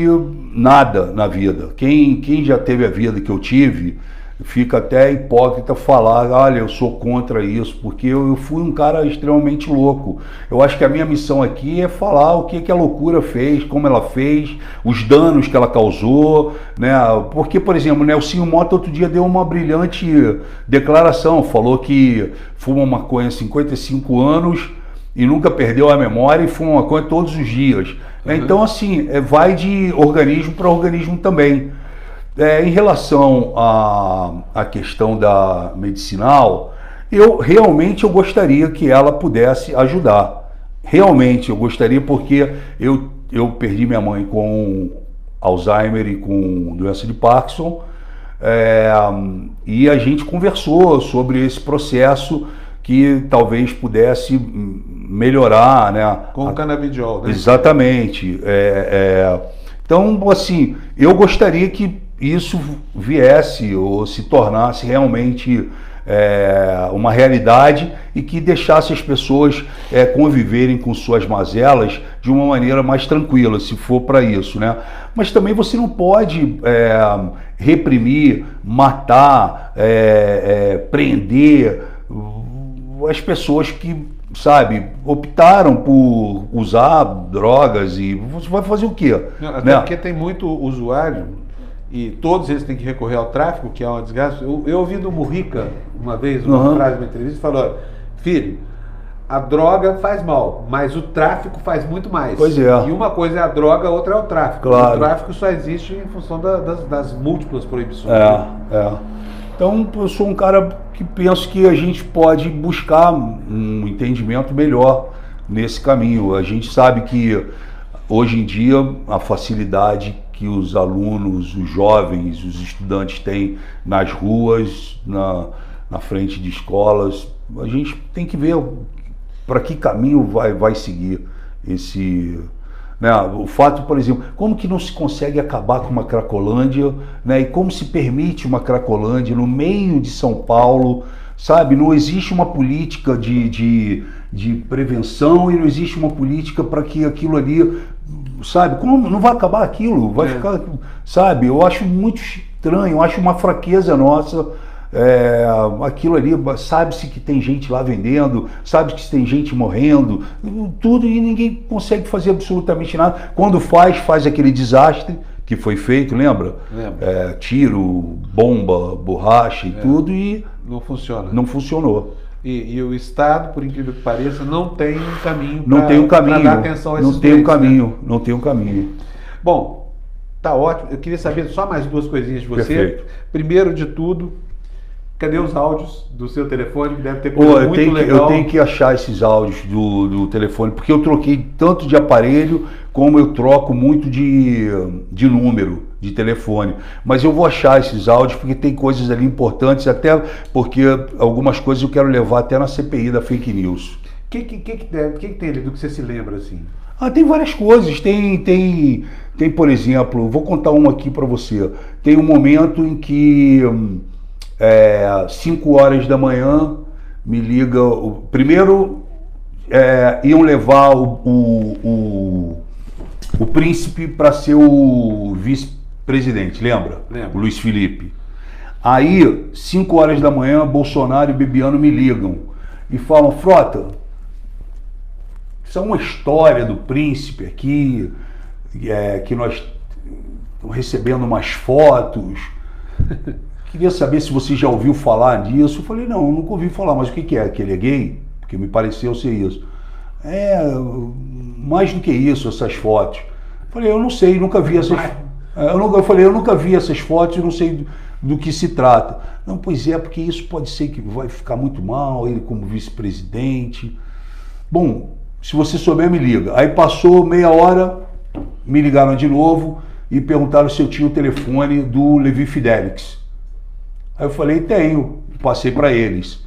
nada na vida. Quem já teve a vida que eu tive, fica até hipócrita falar, olha, eu sou contra isso, porque eu fui um cara extremamente louco. Eu acho que a minha missão aqui é falar o que a loucura fez, como ela fez, os danos que ela causou, né? Porque, por exemplo, o Nelsinho Mota outro dia deu uma brilhante declaração, falou que fuma maconha há 55 anos e nunca perdeu a memória e fuma maconha todos os dias. Então, assim, vai de organismo para organismo também. Em relação à questão da medicinal, eu gostaria que ela pudesse ajudar. Realmente eu gostaria, porque eu perdi minha mãe com Alzheimer e com doença de Parkinson, e a gente conversou sobre esse processo que talvez pudesse melhorar, né? Com o canabidiol, né? Exatamente. Então, assim, eu gostaria que isso viesse ou se tornasse realmente uma realidade e que deixasse as pessoas conviverem com suas mazelas de uma maneira mais tranquila, se for para isso, né? Mas também você não pode reprimir, matar, prender as pessoas que, sabe, optaram por usar drogas, e você vai fazer o quê? Até porque tem muito usuário e todos eles têm que recorrer ao tráfico, que é uma desgraça. Eu ouvi do Murica uma vez, uma frase numa entrevista, falou: filho, a droga faz mal, mas o tráfico faz muito mais. Pois é. E uma coisa é a droga, a outra é o tráfico. Claro. O tráfico só existe em função das múltiplas proibições. Então, eu sou um cara que penso que a gente pode buscar um entendimento melhor nesse caminho. A gente sabe que hoje em dia a facilidade que os alunos, os jovens, os estudantes têm nas ruas, na frente de escolas, a gente tem que ver para que caminho vai seguir esse... Né? O fato, por exemplo, como que não se consegue acabar com uma Cracolândia, né? E como se permite uma Cracolândia no meio de São Paulo, sabe? Não existe uma política de prevenção e não existe uma política para que aquilo ali, sabe? Como não vai acabar aquilo? Vai ficar, sabe? Eu acho muito estranho, eu acho uma fraqueza nossa. Aquilo ali, sabe-se que tem gente lá vendendo, sabe que tem gente morrendo, tudo, e ninguém consegue fazer absolutamente nada. Quando faz aquele desastre que foi feito, lembra? Lembra. Tiro, bomba, borracha e tudo, e não funciona. Não funcionou. E o Estado, por incrível que pareça, não tem um caminho para dar atenção a esses não tem um caminho, né? Não tem um caminho. Bom, tá ótimo. Eu queria saber só mais duas coisinhas de você. Perfeito. Primeiro de tudo, cadê os áudios do seu telefone, que deve ter coisa muito legal? Eu tenho que achar esses áudios do telefone, porque eu troquei tanto de aparelho, como eu troco muito de número de telefone. Mas eu vou achar esses áudios, porque tem coisas ali importantes, até porque algumas coisas eu quero levar até na CPI da fake news. O que tem ali do que você se lembra, assim? Tem várias coisas. Tem, por exemplo, vou contar uma aqui para você. Tem um momento em que 5 horas da manhã me liga. Primeiro iam levar o príncipe para ser o vice-presidente, lembra? Lembro. O Luiz Felipe. Aí, 5 horas da manhã, Bolsonaro e Bebiano me ligam e falam: Frota, isso é uma história do príncipe aqui, que nós estamos recebendo umas fotos. Queria saber se você já ouviu falar disso. Eu falei: não, nunca ouvi falar. Mas o que é? Que ele é gay? Porque me pareceu ser isso. Mais do que isso, essas fotos. Eu falei: eu não sei, nunca vi essas. Eu nunca vi essas fotos, eu não sei do que se trata. Não, pois é, porque isso pode ser que vai ficar muito mal, ele como vice-presidente. Bom, se você souber, me liga. Aí passou meia hora, me ligaram de novo e perguntaram se eu tinha o telefone do Levi Fidelix. Aí eu falei: tenho, passei para eles.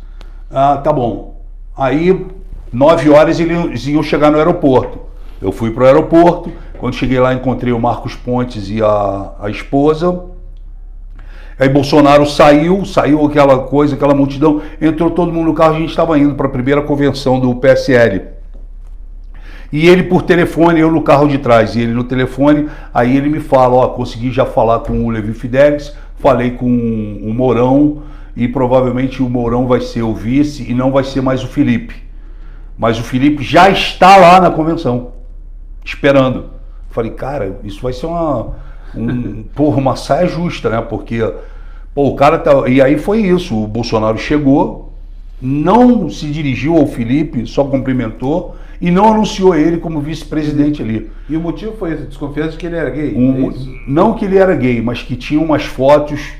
Tá bom. Aí, 9 horas eles iam chegar no aeroporto. Eu fui para o aeroporto, quando cheguei lá encontrei o Marcos Pontes e a esposa. Aí Bolsonaro saiu aquela coisa, aquela multidão, entrou todo mundo no carro, a gente estava indo para a primeira convenção do PSL. E ele por telefone, eu no carro de trás, e ele no telefone, aí ele me fala: consegui já falar com o Levi Fidelix, falei com o Mourão, e provavelmente o Mourão vai ser o vice e não vai ser mais o Felipe. Mas o Felipe já está lá na convenção, esperando. Falei: cara, isso vai ser uma saia justa, né? Porque, o cara tá... E aí foi isso, o Bolsonaro chegou, não se dirigiu ao Felipe, só cumprimentou, e não anunciou ele como vice-presidente ali. E o motivo foi essa desconfiança de que ele era gay? Não que ele era gay, mas que tinha umas fotos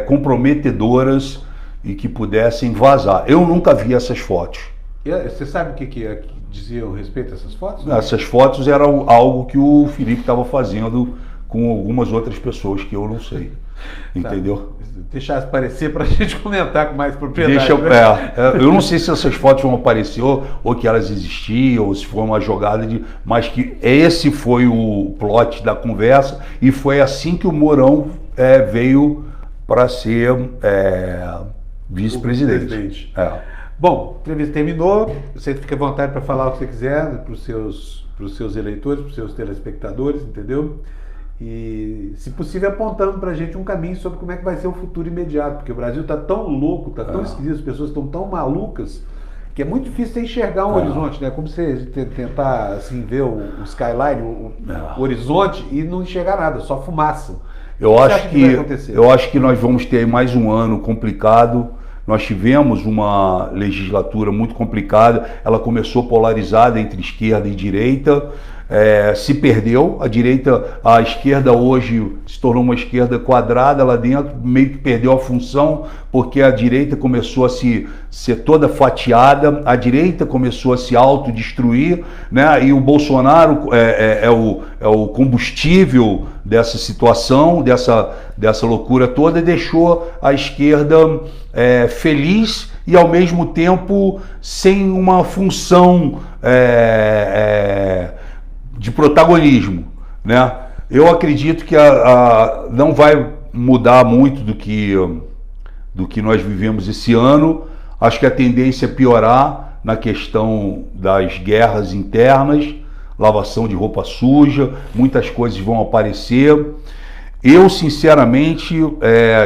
comprometedoras e que pudessem vazar. Eu nunca vi essas fotos. Você sabe o que diziam a respeito dessas fotos? Essas fotos eram algo que o Felipe estava fazendo com algumas outras pessoas que eu não sei. Entendeu? Deixar aparecer para a gente comentar com mais propriedade. Eu não sei se essas fotos vão aparecer ou que elas existiam, ou se foi uma jogada mas que esse foi o plot da conversa, e foi assim que o Mourão veio para ser vice-presidente. Bom, a entrevista terminou, você fica à vontade para falar o que você quiser para os seus eleitores, para os seus telespectadores, entendeu? E, se possível, apontando para a gente um caminho sobre como é que vai ser o futuro imediato, porque o Brasil está tão louco, está tão esquisito, as pessoas estão tão malucas, que é muito difícil você enxergar um horizonte, né? Como você tentar assim, ver o skyline, o horizonte, e não enxergar nada, só fumaça. Eu acho que nós vamos ter mais um ano complicado. Nós tivemos uma legislatura muito complicada, ela começou polarizada entre esquerda e direita, se perdeu, a esquerda hoje se tornou uma esquerda quadrada lá dentro, meio que perdeu a função, porque a direita começou a ser toda fatiada, a direita começou a se autodestruir, né? E o Bolsonaro é o combustível dessa situação, dessa loucura toda, e deixou a esquerda feliz e ao mesmo tempo sem uma função de protagonismo, né? Eu acredito que não vai mudar muito do que nós vivemos esse ano. Acho que a tendência é piorar na questão das guerras internas, lavação de roupa suja, muitas coisas vão aparecer. Eu, sinceramente,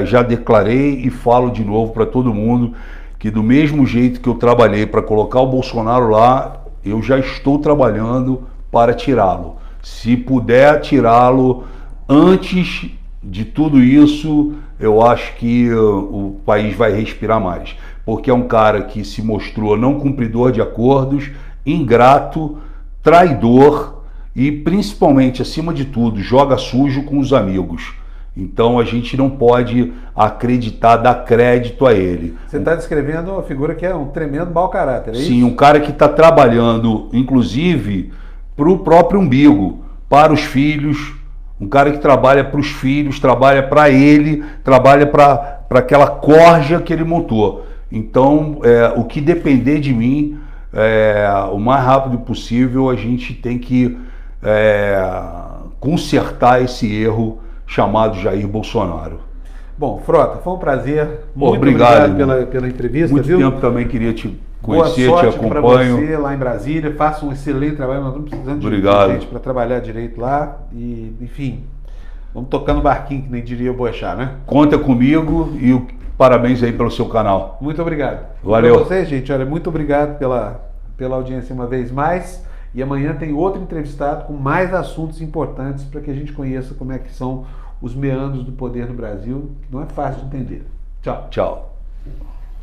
já declarei e falo de novo para todo mundo que do mesmo jeito que eu trabalhei para colocar o Bolsonaro lá, eu já estou trabalhando para tirá-lo. Se puder tirá-lo antes de tudo isso, eu acho que o país vai respirar mais. Porque é um cara que se mostrou não cumpridor de acordos, ingrato, traidor e, principalmente, acima de tudo, joga sujo com os amigos. Então a gente não pode acreditar, dar crédito a ele. Você está descrevendo uma figura que é um tremendo mau caráter, é isso? Sim, um cara que está trabalhando, inclusive, para o próprio umbigo, para os filhos, um cara que trabalha para os filhos, trabalha para ele, trabalha para aquela corja que ele montou. Então, o que depender de mim, o mais rápido possível, a gente tem que consertar esse erro chamado Jair Bolsonaro. Bom, Frota, foi um prazer. Muito obrigado pela entrevista. Muito viu? tempo também queria te conhecer, boa te sorte para acompanho. você lá em Brasília. Faça um excelente trabalho. Nós estamos precisando Obrigado. de gente para trabalhar direito lá. E, enfim, vamos tocando barquinho, que nem diria o Boechat, né? Conta comigo e parabéns aí pelo seu canal. Muito obrigado. Valeu. Para vocês, gente, olha, muito obrigado pela audiência uma vez mais. E amanhã tem outro entrevistado com mais assuntos importantes para que a gente conheça como é que são os meandros do poder no Brasil, que não é fácil de entender. Tchau. Tchau.